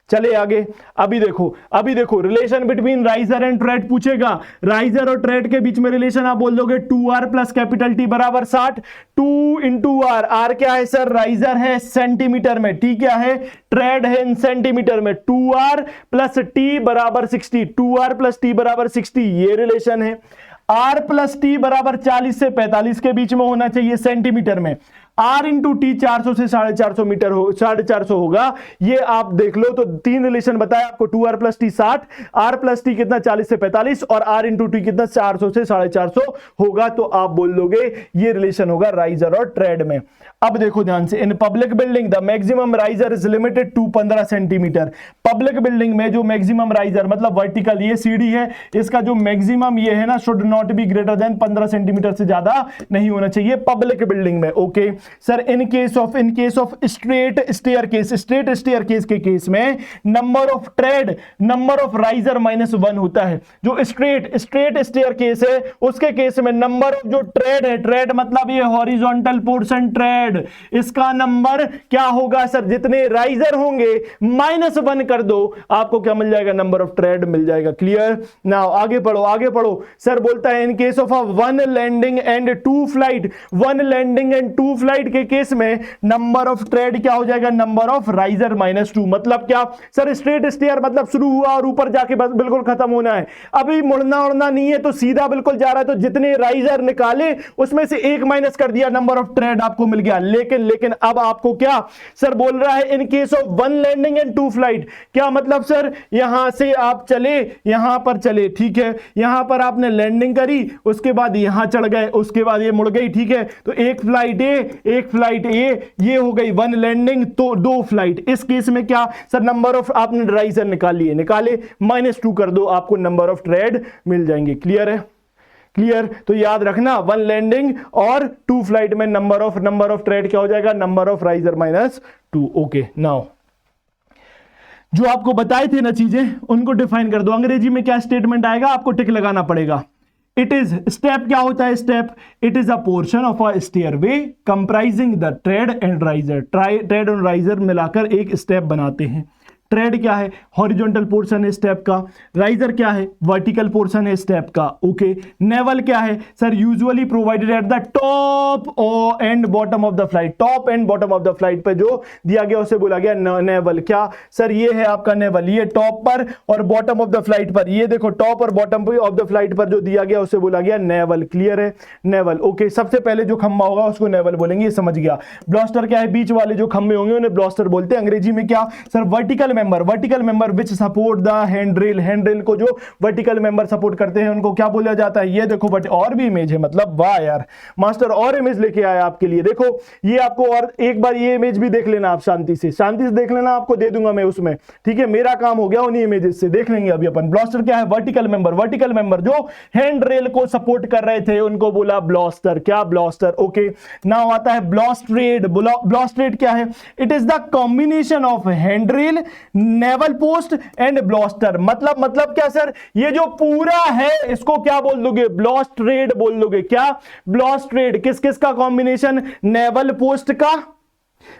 चले आगे। अभी देखो relation between riser and trade पूछेगा। राइजर और ट्रेड के बीच में रिलेशन आप बोल दोगे 2r प्लस कैपिटल टी बराबर 60। 2 इंटू आर, आर क्या है सर? राइजर है सेंटीमीटर में, टी क्या है? ट्रेड है इन सेंटीमीटर में। 2r प्लस टी बराबर 60, 2r प्लस टी बराबर 60, ये रिलेशन है। r प्लस टी बराबर 40 से 45 के बीच में होना चाहिए सेंटीमीटर में। R इंटू टी 400 से 450 मीटर हो 450 होगा। ये आप देख लो तो 3 रिलेशन बताया आपको। 2r plus T 60, r plus T कितना 40 से 45 और r इंटू टी कितना 400 से 450 होगा। तो आप बोल दोगे ये रिलेशन होगा राइजर और ट्रेड में। अब देखो ध्यान से, in public building the maximum riser is limited to 15 centimetre. Public building में जो मैक्सिमम राइजर मतलब वर्टिकल ये सीढ़ी है, इसका जो मैक्सिमम ये है ना should not be greater than 15 centimetre से ज्यादा नहीं होना चाहिए पब्लिक बिल्डिंग में। Okay sir in case of straight stair case के केस में number of tread, number of riser -1 होता है। जो स्ट्रेट स्टेयर केस है उसके केस में नंबर ऑफ जो ट्रेड है, ट्रेड मतलब ये हॉरिजॉन्टल पोर्शन ट्रेड, इसका नंबर क्या होगा सर? जितने राइजर होंगे -1 कर दो, आपको क्या मिल जाएगा? नंबर ऑफ ट्रेड मिल जाएगा। क्लियर? नाउ आगे पढ़ो। सर बोलता है in case of 1 landing and 2 flight, 1 landing and 2 flight के केस में नंबर ऑफ ट्रेड क्या हो जाएगा? Number of riser -2। मतलब क्या सर? स्ट्रेट स्टेयर मतलब शुरू हुआ और ऊपर जाके बस बिल्कुल खत्म होना है, अभी मुड़ना उड़ना नहीं है, तो सीधा बिल्कुल जा रहा है। तो जितने राइजर निकाले उसमें से 1 माइनस कर दिया, नंबर ऑफ ट्रेड आपको मिल गया। लेकिन अब आपको क्या सर बोल रहा है? In case of 1 landing and 2 flight, क्या मतलब सर? यहां से आप चले, यहां पर चले, ठीक है, यहां पर आपने लैंडिंग करी, उसके बाद यहां चढ़ गए, उसके बाद ये मुड़ गई, ठीक है। तो एक फ्लाइट ए, ये हो गई 1 लैंडिंग, तो 2 फ्लाइट। इस केस में क्या सर? नंबर ऑफ आपने राइजर निकाले -2 कर दो, आपको नंबर ऑफ ट्रेड मिल जाएंगे। क्लियर है? क्लियर? तो याद रखना 1 लैंडिंग और 2 फ्लाइट में नंबर ऑफ ट्रेड क्या हो जाएगा? Number of riser -2। Okay now जो आपको बताए थे ना चीजें, उनको डिफाइन कर दो। अंग्रेजी में क्या स्टेटमेंट आएगा? आपको टिक लगाना पड़ेगा। इट इज स्टेप क्या होता है? Step it is a portion of a stairway comprising the trade and riser. Trade और राइजर मिलाकर एक स्टेप बनाते हैं। ट्रेड क्या है? हॉरिजॉन्टल पोर्शन है स्टेप का। राइजर क्या है? वर्टिकल पोर्शन है स्टेप का। ओके नेवल क्या है sir? Usually provided at the top and bottom of the flight. Top and bottom of the flight पे जो दिया गया उसे बोला गया नेवल। क्या सर? ये है आपका नेवल, ये टॉप पर और बॉटम ऑफ द फ्लाइट पर, ये देखो टॉप और बॉटम ऑफ द फ्लाइट पर जो दिया गया उसे बोला गया नेवल। क्लियर है? नेवल। ओके सबसे पहले जो खंबा होगा उसको नेवल बोलेंगे, ये समझ गया। ब्लास्टर क्या है? बीच वाले जो खंबे होंगे उन्हें ब्लास्टर बोलते हैं। अंग्रेजी में क्या सर? वर्टिकल में vertical member which support the handrail, handrail को जो वर्टिकल मेंबर सपोर्ट करते हैं उनको क्या बोला जाता है? ये देखो बट और भी इमेज है, मतलब वाह यार मास्टर और इमेज लेके आया आपके लिए। देखो ये आपको और एक बार ये इमेज भी देख लेना आप, शांति से देख लेना, आपको दे दूंगा मैं उसमें, ठीक है? मेरा काम हो गया उन्हीं इमेजेस से, देख लेंगे अभी अपन। ब्लास्टर क्या है? वर्टिकल मेंबर, वर्टिकल मेंबर जो हैंड रेल को सपोर्ट कर रहे थे उनको बोला ब्लास्टर। क्या? ब्लास्टर। ओके, नाउ आता है ब्लास्ट्रेड। ब्लास्ट्रेड क्या है? It is the combination of hand rail, naval post and blaster. मतलब क्या सर? ये जो पूरा है इसको क्या बोल दोगे? ब्लास्ट्रेड बोल दोगे। क्या? ब्लास्ट्रेड। किस किस का कॉम्बिनेशन? नेवल पोस्ट का,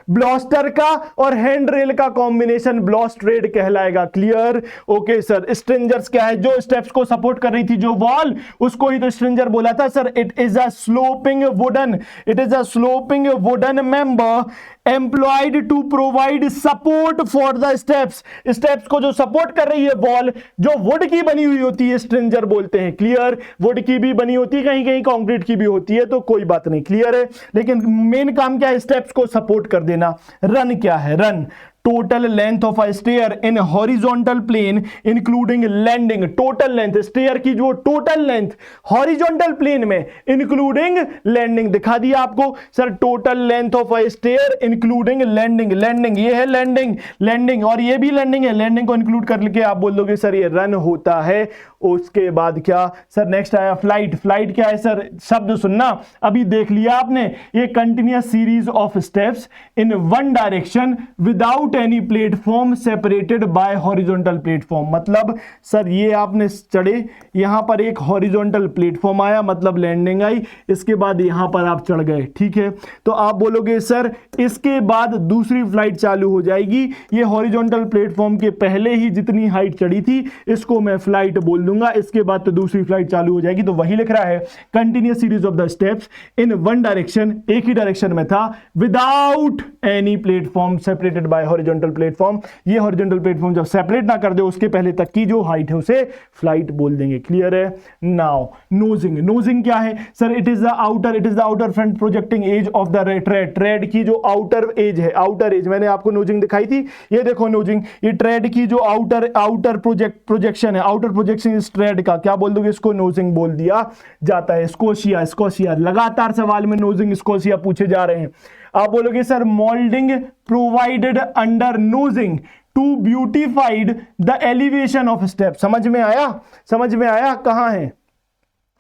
ब्लास्टर का और हैंड रेल का कॉम्बिनेशन ब्लास्ट्रेड कहलाएगा। क्लियर? Okay sir. स्ट्रिंजर्स क्या है? जो स्टेप्स को सपोर्ट कर रही थी जो वॉल, उसको ही तो स्ट्रिंजर बोला था sir. It is a sloping wooden, it is a sloping wooden member employed to provide support for the steps. Steps को जो सपोर्ट कर रही है वॉल, जो वुड की बनी हुई होती है, स्ट्रिंजर बोलते हैं। क्लियर? वुड की भी बनी होती है, कहीं कहीं कंक्रीट की भी होती है, तो कोई बात नहीं। क्लियर है? लेकिन मेन काम क्या है? स्टेप्स को सपोर्ट कर देना। रन क्या है? Run total length of a stair in horizontal plane including landing. Total length, stair की जो टोटल लेंथ हॉरिजॉन्टल प्लेन में इंक्लूडिंग लैंडिंग दिखा दिया आपको sir. Total length of a stair including landing, landing ये है लैंडिंग, लैंडिंग और ये भी लैंडिंग है। लैंडिंग को इंक्लूड करके आप बोल दोगे सर ये रन होता है। उसके बाद क्या सर? नेक्स्ट आया फ्लाइट। फ्लाइट क्या है सर? शब्द सुनना, अभी देख लिया आपने, ये continuous series of steps in one direction without any platform separated by horizontal platform. मतलब सर ये आपने चढ़े, यहां पर एक हॉरिजॉन्टल प्लेटफॉर्म आया, मतलब लैंडिंग आई, इसके बाद यहां पर आप चढ़ गए, ठीक है? तो आप बोलोगे सर इसके बाद दूसरी फ्लाइट चालू हो जाएगी। ये हॉरिजॉन्टल प्लेटफॉर्म के पहले ही जितनी हाइट चढ़ी थी इसको मैं फ्लाइट बोल दूंगा, इसके बाद तो दूसरी फ्लाइट चालू हो जाएगी। तो वही लिख रहा है continuous series of the steps in one direction, एक ही डायरेक्शन में था, without any platform separated by horizontal platform. ये हॉरिजॉन्टल प्लेटफॉर्म जब सेपरेट ना कर दे उसके पहले तक की जो हाइट है उसे फ्लाइट बोल देंगे। क्लियर है? नाउ नोजिंग। नोजिंग क्या है sir? It is the outer front projecting edge of the tread. Tread की जो आउटर एज है, आउटर एज मैंने आपको नोजिंग दिखाई थी, ये देखो नोजिंग, ये ट्रेड की जो आउटर प्रोजेक्शन है, आउटर प्रोजेक्शन इस ट्रेड का क्या बोल दोगे? इसको नोजिंग बोल दिया जाता है। स्कोशिया, स्कोशिया लगातार सवाल में नोजिंग स्कोशिया पूछे जा रहे हैं। आप बोलोगे sir moulding provided under nosing to beautified the elevation of step. समझ में आया? समझ में आया? कहां है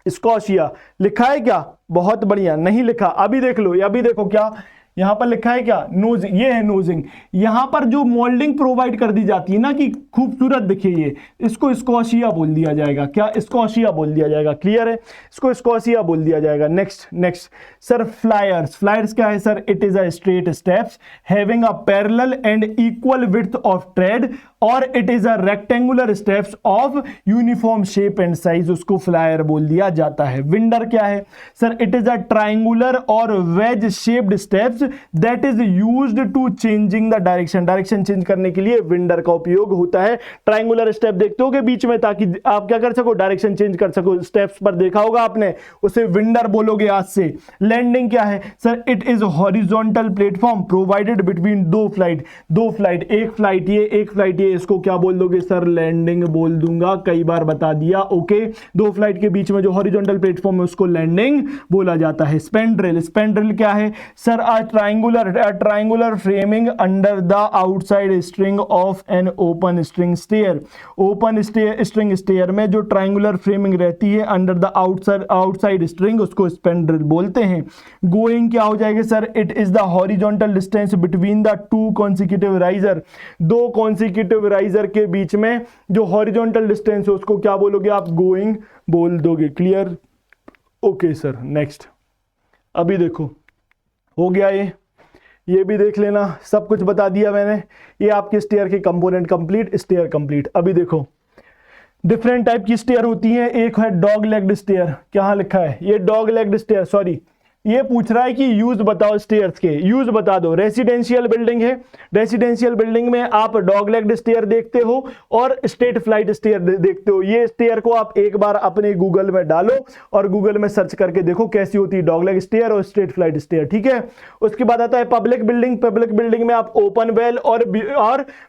स्कोशिया? लिखा है क्या? बहुत बढ़िया। नहीं लिखा? अभी देख लो, अभी देखो क्या यहां पर लिखा है क्या? नोजिंग, ये है नोजिंग। यहां पर जो मोल्डिंग प्रोवाइड कर दी जाती है ना कि खूबसूरत दिखे, ये इसको स्कोशिया बोल दिया जाएगा। क्या? स्कोशिया बोल दिया जाएगा। क्लियर है? इसको स्कोशिया बोल दिया जाएगा। Next sir flyers. फ्लायर्स क्या है sir? It is a straight steps having a parallel and equal width of tread और it is a rectangular steps of uniform shape and size, उसको फ्लायर बोल दिया जाता है। विंडर क्या है sir? It is a triangular और wedge shaped steps that is used to changing the direction. Direction change करने के लिए विंडर का उपयोग होता है। ट्राइंगुलर स्टेप देखते होगे बीच में, ताकि आप क्या कर सको? डायरेक्शन चेंज कर सको। स्टेप्स पर देखा होगा आपने, उसे विंडर बोलोगे आज से। लैंडिंग क्या है sir? It is horizontal platform provided between दो फ्लाइट, एक फ्लाइट ये, एक फ्लाइट ये, इसको क्या बोल दोगे सर? लैंडिंग बोल दूंगा, कई बार बता दिया। ओके, दो फ्लाइट के बीच में जो हॉरिजॉन्टल प्लेटफॉर्म है उसको लैंडिंग बोला जाता है। स्पैंड्रेल। स्पैंड्रेल क्या है sir? Triangular framing under the outside string of an open string stair. Open string stair में जो ट्राइंगुलर फ्रेमिंग रहती है अंडर द आउटसाइड स्ट्रिंग, उसको स्पैंड्रेल बोलते हैं। गोइंग क्या हो जाएगा sir? It is the horizontal distance between the two consecutive riser. दो कॉन्सिक्यूटिव राइजर के बीच में जो हॉरिजॉन्टल डिस्टेंस है उसको क्या बोलोगे आप? गोइंग बोल दोगे। क्लियर? Okay sir. नेक्स्ट, अभी देखो हो गया, ये भी देख लेना, सब कुछ बता दिया मैंने। ये आपके स्टेयर के कंपोनेंट कंप्लीट, स्टेयर कंप्लीट। अभी देखो डिफरेंट टाइप की स्टेयर होती है। एक है डॉग लेग्ड स्टेयर, क्या लिखा है? ये डॉग लेग्ड स्टेयर, सॉरी ये पूछ रहा है कि यूज बताओ स्टेयर्स के, यूज बता दो। रेसिडेंशियल बिल्डिंग है, रेसिडेंशियल बिल्डिंग में आप डॉग लेग्ड स्टेयर देखते हो और स्ट्रेट फ्लाइट स्टेयर देखते हो। ये स्टेयर को आप एक बार अपने गूगल में डालो और गूगल में सर्च करके देखो कैसी होती है डॉग लेग स्टेयर और स्ट्रेट फ्लाइट स्टेयर, ठीक है। उसके बाद आता है पब्लिक बिल्डिंग। पब्लिक बिल्डिंग में आप ओपन वेल और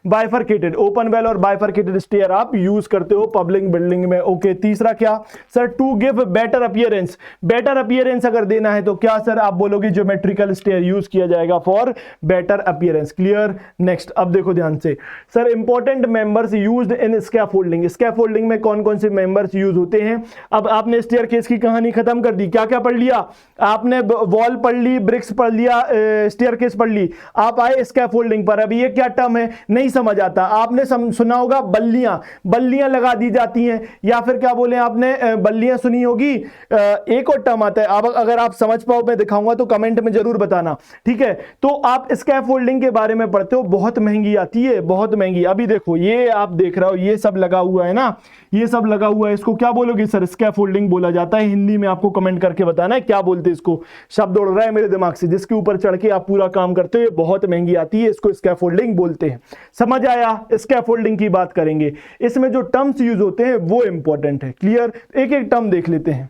बाइफरकेटेड, ओपन वेल और बाइफरकेटेड स्टेयर आप यूज करते हो पब्लिक बिल्डिंग में, ओके। तीसरा क्या sir, to give better appearance. Better appearance अगर देना है तो क्या सर आप बोलोगे ज्योमेट्रिकल स्टेयर यूज किया जाएगा for better appearance, clear. Next अब देखो ध्यान से, sir important members used in scaffolding. Scaffolding में कौन कौन से मेंबर्स यूज होते हैं। अब आपने स्टेयरकेस की कहानी खत्म कर दी, क्या क्या पढ़ लिया आपने, वॉल पढ़ ली, ब्रिक्स पढ़ लिया, स्टेयरकेस पढ़ ली, आप आए स्कैफोल्डिंग पर। अभी ये क्या टर्म है नहीं समझ आता, आपने सुना होगा बल्लियां, बल्लियां लगा दी जाती हैं, या फिर क्या बोले आपने बल्लियां सुनी होगी। एक और टर्म आता है, अब अगर आप समझ पाओ मैं दिखाऊंगा तो कमेंट में जरूर बताना, ठीक है। तो आप स्कैफोल्डिंग के बारे में पढ़ते हो, बहुत महंगी आती है, बहुत महंगी। अभी देखो ये आप देख रहे हो, ये सब लगा हुआ है ना, ये सब लगा हुआ है, इसको क्या बोलोगे सर, स्कैफोल्डिंग बोला जाता है। हिंदी में आपको कमेंट करके बताना है क्या बोलते हैं इसको, शब्द उड़ रहा है मेरे दिमाग से, जिसके ऊपर चढ़ के आप पूरा काम करते हो, ये बहुत महंगी आती है, इसको स्कैफोल्डिंग बोलते हैं। समझ आया, स्कैफोल्डिंग की बात करेंगे, इसमें जो टर्म्स यूज होते हैं वो इंपॉर्टेंट है, क्लियर। एक एक टर्म देख लेते हैं।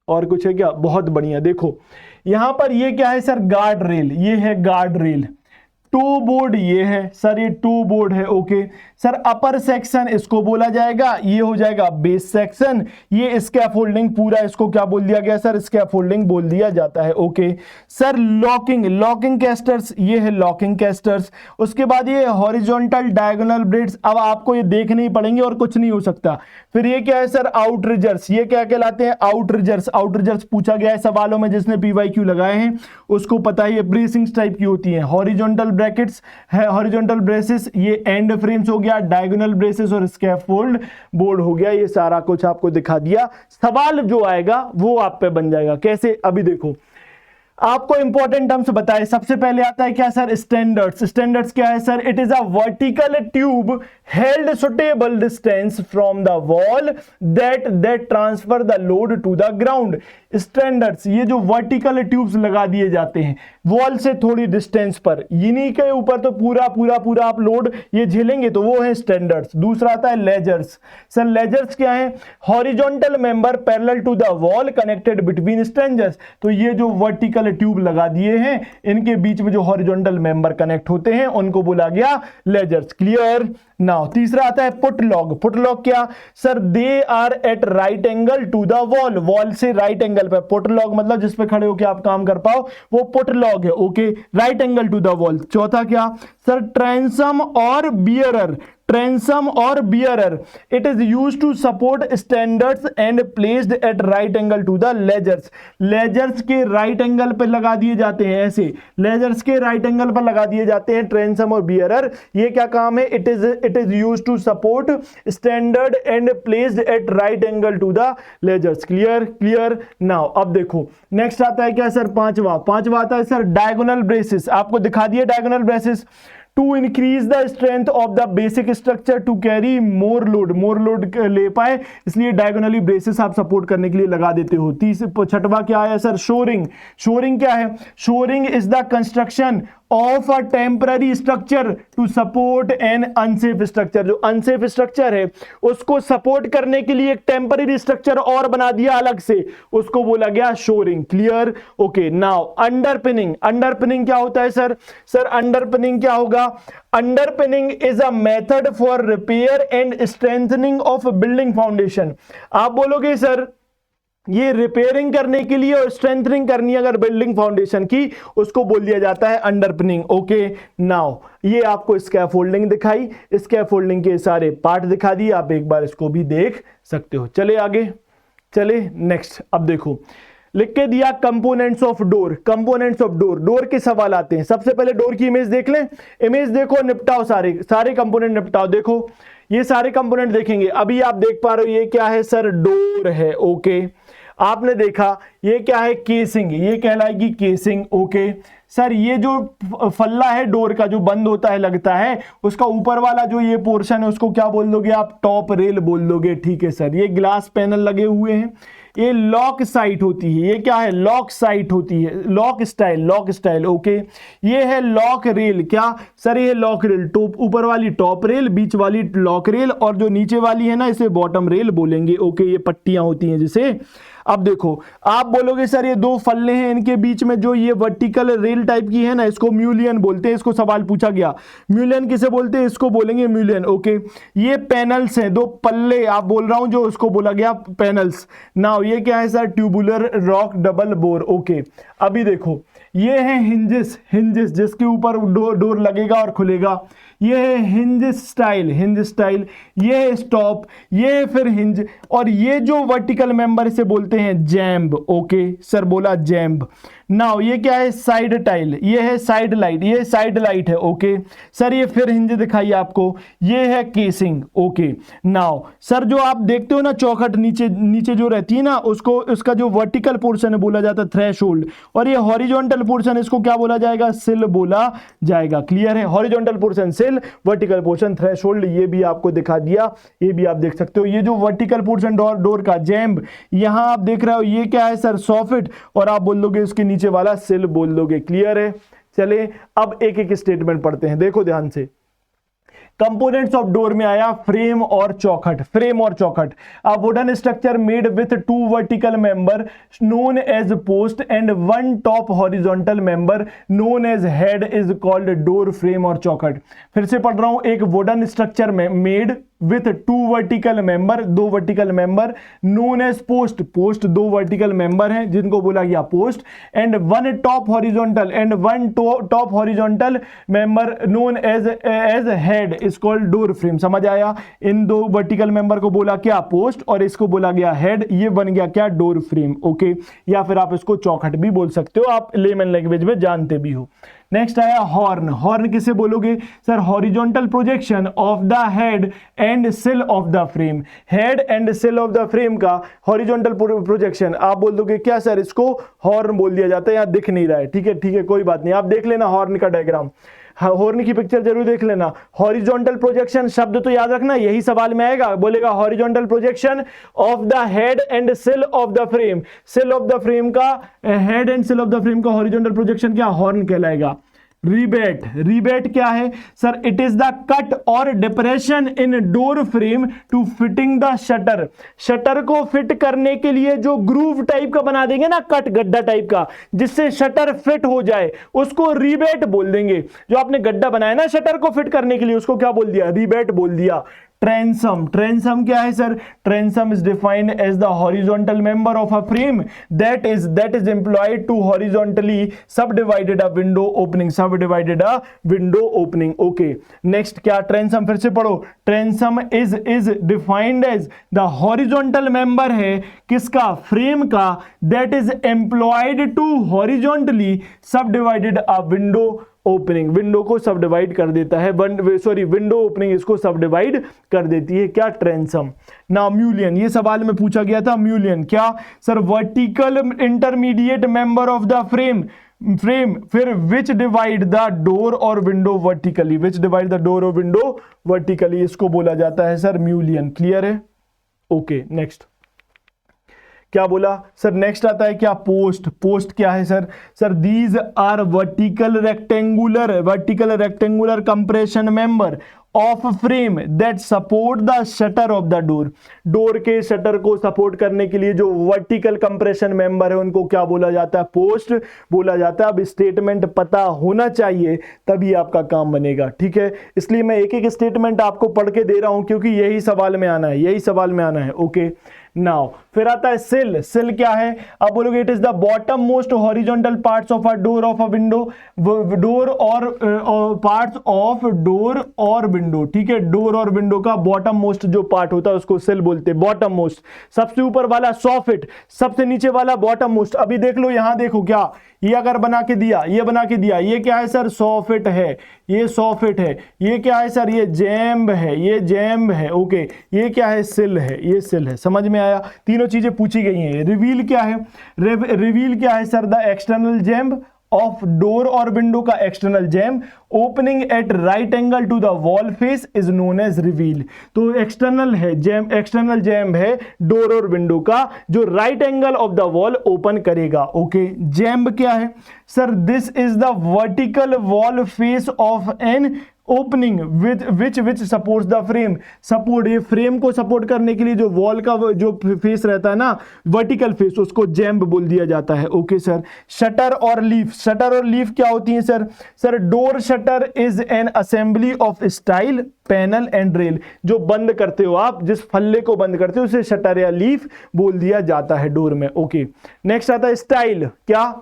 और कुछ है क्या, बहुत बढ़िया। देखो यहां पर ये क्या है सर, गार्ड रेल, ये है गार्ड रेल। टू बोर्ड ये है सर, ये टू बोर्ड है, ओके सर। अपर सेक्शन इसको बोला जाएगा, ये हो जाएगा बेस सेक्शन। ये स्कैफोल्डिंग पूरा इसको क्या बोल दिया गया सर, स्कैफोल्डिंग बोल दिया जाता है, okay sir. Locking, locking casters, ये है लॉकिंग कैस्टर्स। उसके बाद ये हॉरिजॉन्टल डायगोनल ब्रेड्स, अब आपको ये देखने ही पड़ेंगे और कुछ नहीं हो सकता। फिर ये क्या है सर, आउटरिजर्स, ये क्या कहलाते हैं, आउटरिजर्स। आउटरिजर्स पूछा गया है सवालों में, जिसने PYQ लगाए हैं उसको पता है, ये ब्रेसिंग्स टाइप की होती है। हॉरिजॉन्टल ब्रैकेट्स है, हॉरिजॉन्टल ब्रेसेस, ये एंड फ्रेम्स हो गया, डायगोनल ब्रेसेस और स्कैफोल्ड बोर्ड हो गया। ये सारा कुछ आपको दिखा दिया, सवाल जो आएगा वो आप पे बन जाएगा। कैसे, अभी देखो आपको इंपॉर्टेंट टर्म्स बताए। सबसे पहले आता है क्या सर, स्टैंडर्ड्स। स्टैंडर्ड्स क्या है sir, it is a vertical tube held suitable distance from the wall that transfer the load to the ground. Standards, ये जो वर्टिकल ट्यूब्स लगा दिए जाते हैं वॉल से थोड़ी डिस्टेंस पर, इन्हीं के ऊपर तो पूरा पूरा पूरा आप लोड ये झेलेंगे, तो वो है स्टैंडर्ड्स। दूसरा आता है लेजर्स। सर लेजर्स क्या है, horizontal member parallel to the wall connected between strangers. तो ये जो वर्टिकल ट्यूब लगा दिए हैं, इनके बीच में जो हॉरिजॉन्टल मेंबर कनेक्ट होते हैं उनको बोला गया लेजर्स, क्लियर। नाउ तीसरा आता है पुट लॉग। पुट लॉग क्या sir, they are at right angle to the wall, wall से राइट एंगल पे। पुट लॉग मतलब जिस पे खड़े होकर आप काम कर पाओ, वो पुट लॉग है, okay, right angle to the wall. चौथा क्या सर, ट्रांसम और बियरर। ट्रांसम और bearer, it is used to support standards and placed at right angle to the ledgers. Ledgers के राइट एंगल पर लगा दिए जाते हैं, ऐसे लेजर्स के राइट एंगल पर लगा दिए जाते हैं ट्रांसम और बियरर। ये क्या काम है, it is used to support standard and placed at right angle to the ledgers, clear clear. Now अब देखो नेक्स्ट आता है क्या सर, पांचवा आता है सर डायगोनल ब्रेसेस। आपको दिखा दिए diagonal braces, to increase the strength of the basic structure to carry more load ले पाए, इसलिए डायगोनली ब्रेसेस आप सपोर्ट करने के लिए लगा देते हो। छठवा क्या है सर, शोरिंग। शोरिंग क्या है, shoring is the construction of a temporary structure to support an unsafe structure. जो अनसेफ स्ट्रक्चर है उसको सपोर्ट करने के लिए एक टेम्पररी स्ट्रक्चर और बना दिया अलग से, उसको बोला गया shoring, clear, okay. Now underpinning. Underpinning क्या होता है सर, अंडरपिनिंग क्या होगा, underpinning is a method for repair and strengthening of building foundation. आप बोलोगे सर ये रिपेयरिंग करने के लिए और स्ट्रेंथनिंग करनी है अगर बिल्डिंग फाउंडेशन की, उसको बोल दिया जाता है अंडरपिनिंग, ओके। नाउ ये आपको स्कैफोल्डिंग दिखाई, स्कैफोल्डिंग के सारे पार्ट दिखा दिए, आप एक बार इसको भी देख सकते हो। चले आगे, चले नेक्स्ट। अब देखो लिख के दिया components of door. Components of door, door के सवाल आते हैं। सबसे पहले डोर की इमेज देख लें, इमेज देखो, निपटाओ सारे कंपोनेंट निपटाओ। देखो ये सारे कंपोनेंट देखेंगे, अभी आप देख पा रहे हो ये क्या है सर, डोर है, ओके। आपने देखा ये क्या है, केसिंग, ये कहलाएगी केसिंग, ओके। सर ये जो फल्ला है डोर का जो बंद होता है लगता है, उसका ऊपर वाला जो ये पोर्शन है उसको क्या बोल दोगे आप? टॉप रेल बोल दोगे। ठीक है सर, ये ग्लास पैनल लगे हुए हैं, ये लॉक साइट होती है। ये क्या है? लॉक साइट होती है, lock style, lock style. Okay, ये है लॉक रेल। क्या सर? ये लॉक रेल, टॉप ऊपर वाली टॉप रेल, बीच वाली लॉक रेल, और जो नीचे वाली है ना इसे बॉटम रेल बोलेंगे। ओके, ये पट्टियां होती हैं जिसे। अब देखो, आप बोलोगे सर ये दो फल्ले हैं, इनके बीच में जो ये वर्टिकल रेल टाइप की है ना, इसको म्यूलियन बोलते हैं। इसको सवाल पूछा गया, म्यूलियन किसे बोलते हैं? इसको बोलेंगे म्यूलियन। ओके, ये पैनल्स हैं, दो पल्ले आप बोल रहा हूं जो उसको बोला गया पैनल्स। नाउ ये क्या है sir? Tubular rock double bore. Okay, अभी देखो ये है हिंजेस, हिंजेस जिसके ऊपर डोर लगेगा और खुलेगा। ये है हिंज स्टाइल, हिंज स्टाइल। ये है स्टॉप, ये है फिर हिंज, और ये जो वर्टिकल मेंबर इसे बोलते हैं जैम्ब। ओके सर, बोला जैम्ब। नाउ ये क्या है? साइड टाइल, ये है साइड लाइट, ये साइड लाइट है। ओके सर, ये फिर हिंज दिखाई आपको, ये है केसिंग। ओके, नाउ सर जो आप देखते हो ना चौखट नीचे नीचे जो रहती है ना, उसको उसका जो वर्टिकल पोर्शन है बोला जाता है थ्रेशोल्ड, और ये हॉरिजॉन्टल पोर्शन इसको क्या बोला जाएगा? सिल बोला जाएगा। क्लियर है? हॉरिजॉन्टल पोर्शन सिल, वर्टिकल पोर्शन थ्रेशोल्ड। ये भी आपको दिखा दिया, ये भी आप देख सकते हो। ये जो वर्टिकल पोर्शन डोर का जैम्ब, यहां आप देख रहे हो, ये क्या है सर? सॉफिट, और आप बोल दोगे उसके नीचे वाला सिल बोल दोगे। क्लियर है? चले अब एक एक स्टेटमेंट पढ़ते हैं, देखो ध्यान से। कंपोनेंट्स ऑफ डोर में आया फ्रेम और चौखट। फ्रेम और चौखट, a wooden structure made with two vertical member known as post and one top horizontal member known as head is called door frame और चौखट। फिर से पढ़ रहा हूं, एक वुडन स्ट्रक्चर में made with two vertical member, दो vertical member, known as post, post दो वर्टिकल मेंबर हैं जिनको बोला गया post, and one top horizontal, and one top horizontal member known as head is called door frame. समझ आया? इन दो वर्टिकल मेंबर को बोला क्या? पोस्ट, और इसको बोला गया हेड, ये बन गया क्या? Door frame. ओके, या फिर आप इसको चौखट भी बोल सकते हो, आप लेमन लैंग्वेज में जानते भी हो। नेक्स्ट आया हॉर्न। हॉर्न किसे बोलोगे sir? Horizontal projection of the head and sill of the frame. Head and sill of the frame का हॉरिजॉन्टल प्रोजेक्शन आप बोल दोगे क्या सर? इसको हॉर्न बोल दिया जाता है। यहां दिख नहीं रहा है, ठीक है ठीक है, कोई बात नहीं, आप देख लेना हॉर्न का डायग्राम, हॉर्न की पिक्चर जरूर देख लेना। हॉरिजॉन्टल प्रोजेक्शन शब्द तो याद रखना, यही सवाल में आएगा, बोलेगा horizontal projection of the head and sill of the frame. Sill of the frame का, head and sill of the frame का हॉरिजॉन्टल प्रोजेक्शन क्या? हॉर्न कहलाएगा। रिबेट, रिबेट क्या है sir? It is the cut और depression in door frame to fitting the shutter. Shutter को fit करने के लिए जो ग्रूव टाइप का बना देंगे ना, कट गड्ढा टाइप का, जिससे शटर फिट हो जाए, उसको रिबेट बोल देंगे। जो आपने गड्ढा बनाया ना शटर को फिट करने के लिए, उसको क्या बोल दिया? रिबेट बोल दिया। ट्रेंसम, ट्रेंसम क्या है sir? Transom is defined as the horizontal member of a frame that is employed to horizontally subdivided a window opening, subdivided a window opening. Okay, next क्या? ट्रेंसम फिर से पढ़ो। Transom is defined as the horizontal member है किसका? Frame का, that is employed to horizontally subdivided a window opening. Window को सब divide कर देता है, विंडो ओपनिंग इसको सब डिवाइड कर देती है। क्या? ट्रेंसम। ना म्यूलियन, ये सवाल में पूछा गया था। म्यूलियन क्या sir? Vertical intermediate member of the frame, फिर विच डिवाइड द डोर और window vertically, which divide the door और विंडो वर्टिकली, इसको बोला जाता है सर म्यूलियन। क्लियर है? ओके, नेक्स्ट क्या बोला सर? नेक्स्ट आता है क्या? पोस्ट। पोस्ट क्या है sir? Sir these are vertical rectangular compression member of frame that support the shutter of the door. Door के शटर को सपोर्ट करने के लिए जो वर्टिकल कंप्रेशन मेंबर है उनको क्या बोला जाता है? पोस्ट बोला जाता है। अब स्टेटमेंट पता होना चाहिए तभी आपका काम बनेगा, ठीक है? इसलिए मैं एक एक स्टेटमेंट आपको पढ़ के दे रहा हूं क्योंकि यही सवाल में आना है, यही सवाल में आना है। ओके, नाउ फिर आता है सिल। सिल क्या है? अब बोलोगे it is the bottom most horizontal parts of a door of a window, door और पार्ट्स ऑफ डोर और विंडो, ठीक है? डोर और विंडो का बॉटम मोस्ट जो पार्ट होता है उसको सिल बोलते हैं। बॉटम मोस्ट, सबसे ऊपर वाला सॉफिट, सबसे नीचे वाला बॉटम मोस्ट। अभी देख लो, यहां देखो क्या, ये अगर बना के दिया, ये बना के दिया, ये क्या है सर? सॉफिट है, ये सॉफिट है। ये क्या है सर? ये जैम्ब है, ये जैम्ब है। ओके, ये क्या है? सिल है, ये सिल है। समझ में आया? तीनों चीजें पूछी गई हैं। रिवील क्या है? रिवील क्या है sir? The external jamb of door और विंडो का external jamb opening at right angle to the wall face is known as reveal. तो एक्सटर्नल है जैम, एक्सटर्नल जैम है डोर और विंडो का जो right angle of the wall open करेगा। Okay, jamb क्या है sir? This is the vertical wall face of an opening with which supports the frame. Support, ये फ्रेम को सपोर्ट करने के लिए जो वॉल का जो फेस रहता है ना, वर्टिकल फेस, उसको जैम्ब बोल दिया जाता है। ओके सर, शटर और लीफ, शटर और लीफ क्या होती है sir? Sir door shutter is an assembly of style panel and rail. जो बंद करते हो आप, जिस फल्ले को बंद करते हो उसे शटर या लीफ बोल दिया जाता है डोर में। ओके, नेक्स्ट आता है स्टाइल। क्या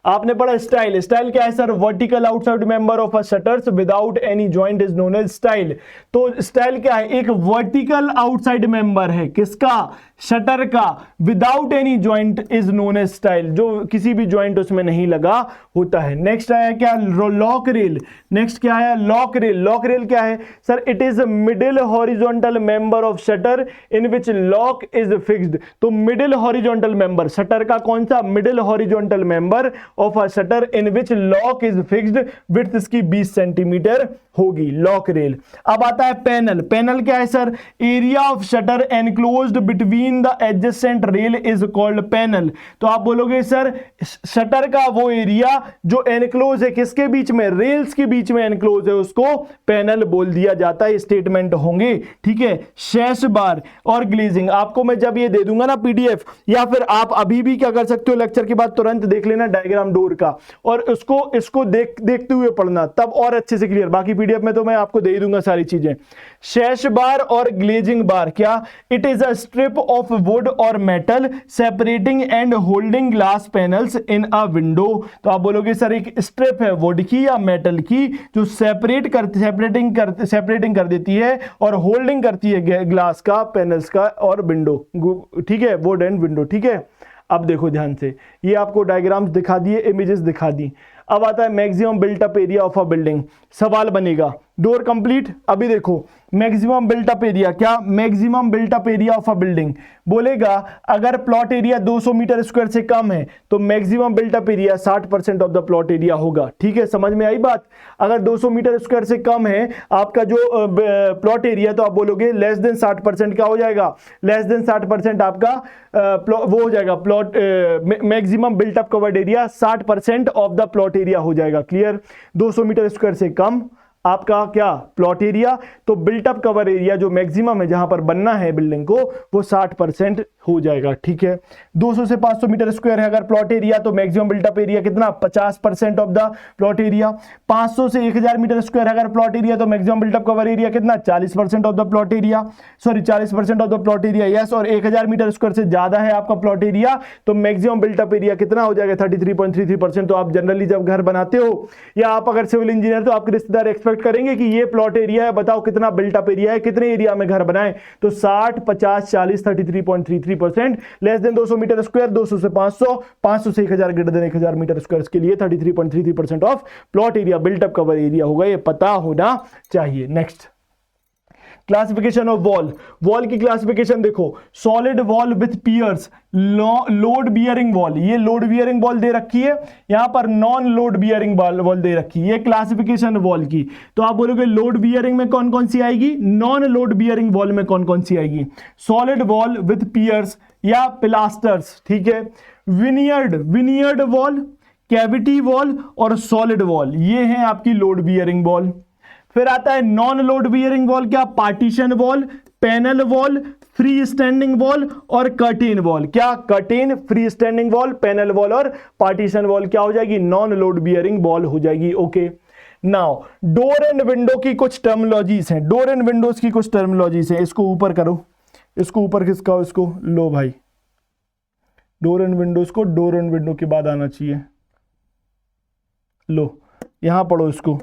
आपने पढ़ा स्टाइल? स्टाइल क्या है sir? Vertical outside member of a shutters without any joint is known as style. तो स्टाइल क्या है? एक वर्टिकल आउटसाइड मेंबर है, किसका? शटर का, without any joint is known as style, जो किसी भी जॉइंट उसमें नहीं लगा होता है। नेक्स्ट आया क्या? Lock rail. नेक्स्ट क्या आया? Lock rail. लॉक रेल क्या है sir? It is middle horizontal member of shutter in which lock is fixed. तो मिडिल हॉरिजॉन्टल मेंबर, शटर का कौन सा? Middle horizontal member of a shutter in which lock is fixed, width इसकी 20 centimetre होगी, lock rail. अब आता है panel. Panel क्या है sir? Area of shutter enclosed between the adjacent rail is called panel. तो आप बोलोगे सर शटर का वो एरिया जो एनक्लोज है, किसके बीच में? रेल्स के बीच में एनक्लोज है, उसको पैनल बोल दिया जाता है। स्टेटमेंट होंगे, ठीक है। शैश बार और ग्लेजिंग आपको मैं जब ये दे दूंगा ना पीडीएफ, या फिर आप अभी भी क्या कर सकते हो, लेक्चर के बाद तुरंत देख लेना डायग्राम डोर का, और इसको देखते हुए पढ़ना, तब और अच्छे से क्लियर। बाकी पीडीएफ में तो मैं आपको दे ही दूंगा सारी चीजें। शैश बार और ग्लेजिंग बार क्या? It is a strip of wood और metal separating and holding glass panels in a window. तो आप बोलोगे सर एक स्ट्रिप है वुड की या मेटल की जो सेपरेटिंग कर देती है और होल्डिंग करती है ग्लास का, पैनल्स का और विंडो, ठीक है, वुड एंड विंडो, ठीक है। अब देखो ध्यान से, ये आपको डायग्राम्स दिखा दिए, इमेजेस दिखा दी। अब आता है maximum built up area of a building. सवाल बनेगा डोर कंप्लीट। अभी देखो मैक्सिमम बिल्ट अप एरिया क्या? Maximum built up area of a building बोलेगा अगर प्लॉट एरिया 200 मीटर स्क्वायर से कम है तो maximum built up area 60% of the plot area होगा, ठीक है। समझ में आई बात? अगर 200 मीटर स्क्वायर से कम है आपका जो प्लॉट एरिया, तो आप बोलोगे लेस देन 60% क्या हो जाएगा? लेस देन 60% आपका वो हो जाएगा plot maximum built up covered area 60% of the plot area हो जाएगा। क्लियर? 200 मीटर स्क्वायर से कम आपका क्या? Plot area. तो बिल्टअप कवर एरिया जो मैक्सिमम है जहां पर बनना है बिल्डिंग को, वो 60% हो जाएगा, ठीक है। 200 से 500 मीटर स्क्वायर है अगर प्लॉट एरिया, तो मैक्सिमम बिल्टअप एरिया कितना? 50% ऑफ द प्लॉट एरिया। 500 से 1000 मीटर स्क्वायर अगर प्लॉट एरिया, तो मैक्सिमम बिल्टअप कवर एरिया कितना? 40% of the plot area, sorry 40% of the plot area, yes. और 1000 मीटर स्क्वायर से ज्यादा है आपका प्लॉट एरिया, तो मैक्सिमम बिल्टअप एरिया कितना हो जाएगा? 33.33%। तो आप जनरली जब घर बनाते हो, या आप अगर सिविल इंजीनियर, तो आपके रिश्तेदार एक्सपेक्ट करेंगे कि ये प्लॉट एरिया है, बताओ कितना बिल्टअप एरिया है, कितने एरिया में घर बनाएं? तो 60, 50, 40, 33.33%। लेस देन 200 मीटर स्क्वायर, 200 से 500, 500 से 1000, ग्रेटर देन 1000 मीटर स्क्वायर के लिए 33.33% of plot area built up cover area होगा, ये पता होना चाहिए। Next, classification of wall. Wall की क्लासिफिकेशन देखो, solid wall with piers, load bearing wall, ये लोड बियरिंग वॉल दे रखी है, यहां पर नॉन लोड बियरिंग वॉल दे रखी है। ये क्लासिफिकेशन वॉल की। तो आप बोलोगे लोड बियरिंग में कौन कौन सी आएगी, नॉन लोड बियरिंग वॉल में कौन कौन सी आएगी? सॉलिड वॉल विथ पियर्स या पिलास्टर्स, ठीक है। विनियर्ड वॉल, कैविटी वॉल और सॉलिड वॉल, ये हैं आपकी लोड बियरिंग वॉल। फिर आता है नॉन लोड बियरिंग वॉल, क्या? Partition wall, panel wall, free standing wall और कर्टेन वॉल। क्या? Curtain, free standing wall, panel wall और पार्टीशन वॉल क्या हो जाएगी? नॉन लोड बियरिंग वॉल हो जाएगी। Okay, now door and window की कुछ टर्मिनोलॉजीज हैं, डोर एंड विंडोज की कुछ टर्मिनोलॉजीज हैं। इसको ऊपर करो, इसको ऊपर खिसकाओ, इसको लो भाई, डोर एंड विंडोज को डोर एंड विंडो के बाद आना चाहिए, लो यहां पढ़ो इसको।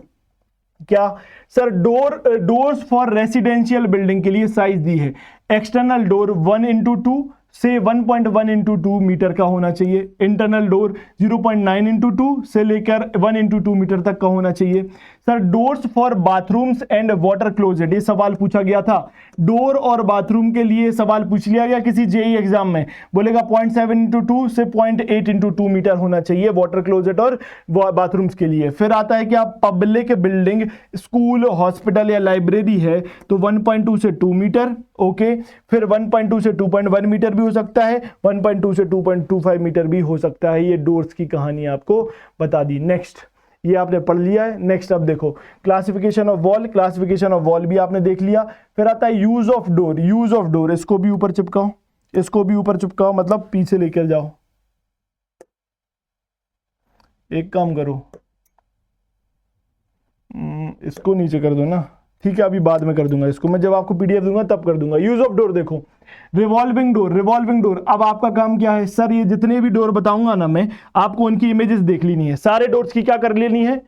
क्या sir? Doors for residential building के लिए साइज दी है। एक्सटर्नल डोर 1x2 से 1.1x2 मीटर का होना चाहिए। इंटरनल डोर 0.9x2 से लेकर 1x2 मीटर तक का होना चाहिए। Sir doors for bathrooms and water closet, ये सवाल पूछा गया था। डोर और बाथरूम के लिए सवाल पूछ लिया गया किसी जेई एग्जाम में, बोलेगा 0.7 इंटू 2 से 0.8 इंटू 2 मीटर होना चाहिए वाटर क्लोजेट और बाथरूम्स के लिए। फिर आता है कि आप पब्लिक बिल्डिंग, स्कूल, हॉस्पिटल या लाइब्रेरी है तो 1.2 से 2 मीटर, ओके। फिर 1.2 से 2.1 मीटर भी हो सकता है, 1.2 से 2.25 मीटर भी हो सकता है। ये डोर्स की कहानी आपको बता दी। नेक्स्ट, ये आपने पढ़ लिया है। नेक्स्ट अब देखो classification of wall, classification of wall भी आपने देख लिया। फिर आता है use of door, use of door, इसको भी ऊपर चिपकाओ, इसको भी ऊपर चिपकाओ, मतलब पीछे लेकर जाओ। एक काम करो, इसको नीचे कर दो ना, ठीक है, अभी बाद में कर दूंगा इसको, मैं जब आपको पीडीएफ दूंगा तब कर दूंगा। यूज ऑफ डोर देखो, रिवॉल्विंग डोर, रिवॉल्विंग डोर। अब आपका काम क्या है सर, ये जितने भी डोर बताऊंगा ना मैं, आपको उनकी इमेजेस देख लेनी है। सारे डोर्स की क्या कर लेनी है,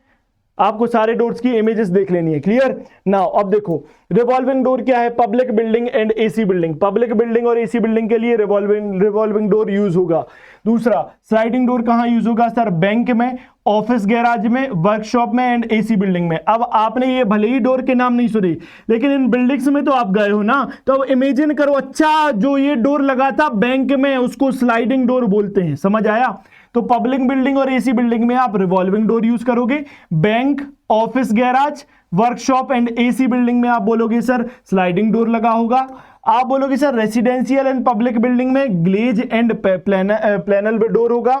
आपको सारे डोर्स की इमेजेस देख लेनी है। क्लियर नाउ, अब देखो रिवॉल्विंग डोर क्या है, public building and AC building, public building और एसी बिल्डिंग के लिए रिवॉल्विंग डोर यूज होगा। दूसरा, स्लाइडिंग डोर कहां यूज होगा सर, बैंक में, ऑफिस गैराज में, वर्कशॉप में एंड एसी बिल्डिंग में। अब आपने ये भले ही डोर के नाम नहीं सुने, लेकिन इन बिल्डिंग्स में तो आप गए हो ना, तो अब इमेजिन करो, अच्छा जो ये डोर लगा था बैंक में उसको स्लाइडिंग डोर बोलते हैं, समझ आया। तो पब्लिक बिल्डिंग और एसी बिल्डिंग में आप रिवॉल्विंग डोर यूज करोगे, bank, office garage, workshop and AC building में आप बोलोगे सर स्लाइडिंग डोर लगा होगा। आप बोलोगे sir residential and public building में ग्लेज एंड प्लानल डोर होगा।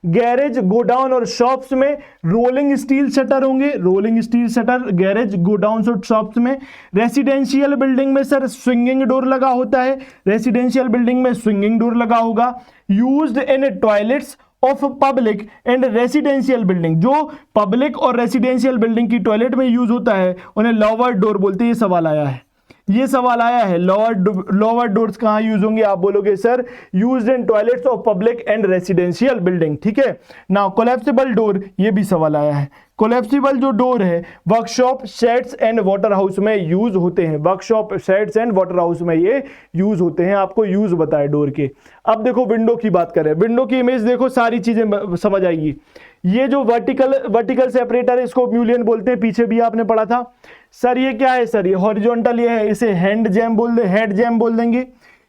गैरेज, गोडाउन और शॉप्स में रोलिंग स्टील शटर होंगे, rolling steel shutter garage, godown और शॉप्स में। रेसिडेंशियल बिल्डिंग में सर स्विंगिंग डोर लगा होता है, रेसिडेंशियल बिल्डिंग में स्विंगिंग डोर लगा होगा। Used in toilets of public and residential building, जो पब्लिक और रेसिडेंशियल बिल्डिंग की टॉयलेट में यूज होता है उन्हें लोअर डोर बोलते हैं। ये सवाल आया है, ये सवाल आया है, लोअर डोर्स कहां यूज होंगे, आप बोलोगे sir used in toilets of public and residential building. ठीक है नाउ, कोलैप्सिबल डोर, ये भी सवाल आया है। कोलैप्सिबल जो डोर है workshop, shades and water house में यूज होते हैं, workshop, shades and water house में ये यूज होते हैं, आपको यूज बताए डोर के। अब देखो विंडो की बात करें, विंडो की इमेज देखो, सारी चीजें समझ आएगी। ये जो वर्टिकल सेपरेटर है इसको म्यूलियन बोलते हैं, पीछे भी आपने पढ़ा था। सर ये क्या है सर, ये हॉरिजॉन्टल ये है, इसे हैंड जैम बोल दे, हेड जैम बोल देंगे।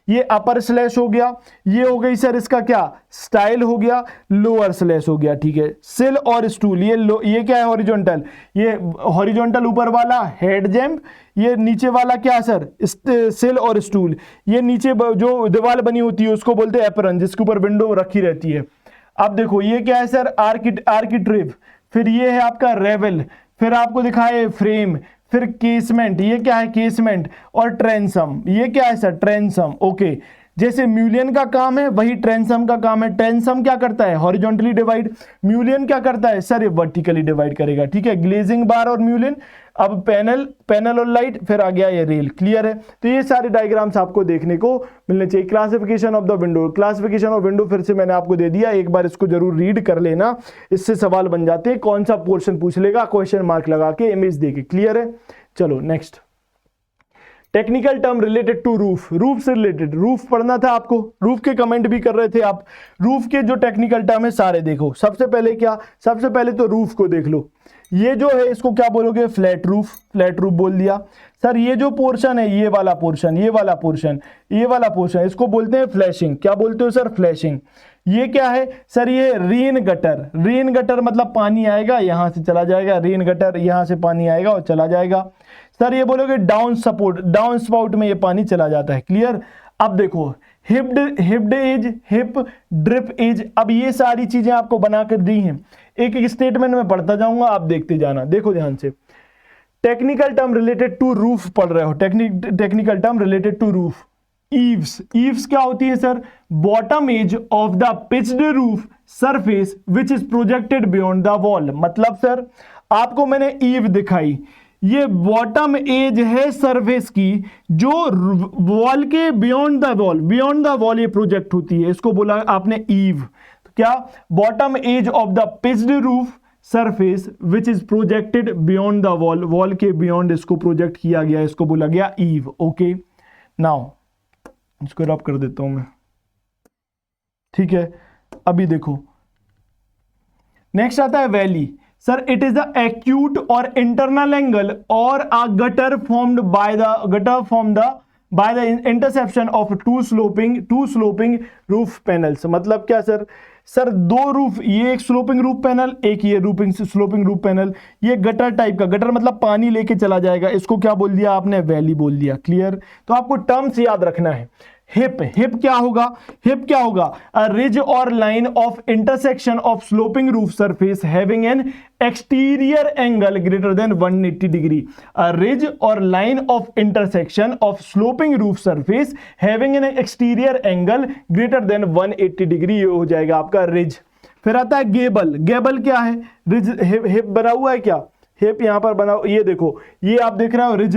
ये अपर स्लैश हो गया, ये हो गई सर इसका क्या स्टाइल हो गया, लोअर स्लैश हो गया। ठीक है, सिल और स्टूल, ये क्या है हॉरिजॉन्टल, ये हॉरिजॉन्टल ऊपर वाला हेड जैम, ये नीचे वाला क्या सर सिल और स्टूल। ये नीचे जो दीवार बनी होती है उसको बोलते हैं एप्रन, जिसके ऊपर विंडो रखी रहती है। अब देखो ये क्या है सर आर्किट्रेव, फिर ये है आपका रेवल, फिर आपको दिखाए फ्रेम, फिर केसमेंट, ये क्या है केसमेंट, और ट्रेंसम, ये क्या है सर ट्रेंसम। ओके, जैसे म्यूलियन का काम है वही ट्रेंसम का काम है। ट्रेंसम क्या करता है हॉरिजॉन्टली डिवाइड, म्यूलियन क्या करता है सर ये वर्टिकली डिवाइड करेगा। ठीक है, ग्लेजिंग बार और म्यूलियन। अब पैनल और लाइट, फिर आ गया ये रेल। क्लियर है, तो ये सारे डायग्राम्स आपको देखने को मिलने चाहिए। Classification of the window, classification of window फिर से मैंने आपको दे दिया, एक बार इसको जरूर रीड कर लेना, इससे सवाल बन जाते हैं। कौन सा पोर्शन पूछ लेगा, क्वेश्चन मार्क लगा के इमेज देके। क्लियर है, चलो next. Technical term related to roof, roof से रिलेटेड, रूफ पढ़ना था आपको, रूफ के कमेंट भी कर रहे थे आप। रूफ के जो टेक्निकल टर्म है सारे देखो। सबसे पहले क्या, सबसे पहले तो रूफ को देख लो, ये जो है इसको क्या बोलोगे फ्लैट रूफ, फ्लैट रूफ बोल दिया। सर ये जो पोर्शन है, ये वाला पोर्शन, ये वाला पोर्शन, ये वाला पोर्शन, इसको बोलते हैं फ्लैशिंग। क्या बोलते हो सर फ्लैशिंग। ये क्या है सर, ये रेन गटर, रेन गटर मतलब पानी आएगा यहां से चला जाएगा, रेन गटर यहां से पानी आएगा और चला जाएगा। सर ये बोलोगे डाउन सपोर्ट, डाउन स्पाउट में ये पानी चला जाता है। क्लियर, अब देखो hipped edge, hip drip edge, अब ये सारी चीजें आपको बनाकर दी हैं, एक एक स्टेटमेंट में पढ़ता जाऊंगा, आप देखते जाना। देखो ध्यान से, technical term related to roof पढ़ रहे हो, technical term related to roof. Eaves, eaves क्या होती है sir, bottom edge of the pitched roof surface which is projected beyond the wall. मतलब सर आपको मैंने ईव दिखाई, ये बॉटम एज है सरफेस की जो वॉल के बियॉन्ड द वॉल ये प्रोजेक्ट होती है, इसको बोला आपने ईव। तो क्या, bottom edge of the pitched roof surface which is projected beyond the wall, wall के बियॉन्ड इसको प्रोजेक्ट किया गया, इसको बोला गया ईव। ओके, नाउ इसको रब कर देता हूं मैं। ठीक है, अभी देखो नेक्स्ट आता है valley. Sir it is the acute और इंटरनल एंगल और a gutter formed by the intersection of two sloping roof panels. मतलब क्या सर दो रूफ, ये एक स्लोपिंग रूफ पैनल, एक ये स्लोपिंग रूफ पैनल, ये गटर टाइप का, गटर मतलब पानी लेके चला जाएगा, इसको क्या बोल दिया आपने, वैली बोल दिया। क्लियर? तो आपको टर्म्स याद रखना है। हिप क्या होगा, हिप क्या होगा, अ रिज और line of intersection of sloping roof surface having an exterior angle greater than 180 degree. A ridge और line of intersection of sloping roof surface having an exterior angle greater than 180 degree, ये हो जाएगा आपका ridge. फिर आता है Gable. Gable क्या है, रिज हिप बना हुआ है क्या, हिप यहां पर बना, ये देखो, ये आप देख रहे हो रिज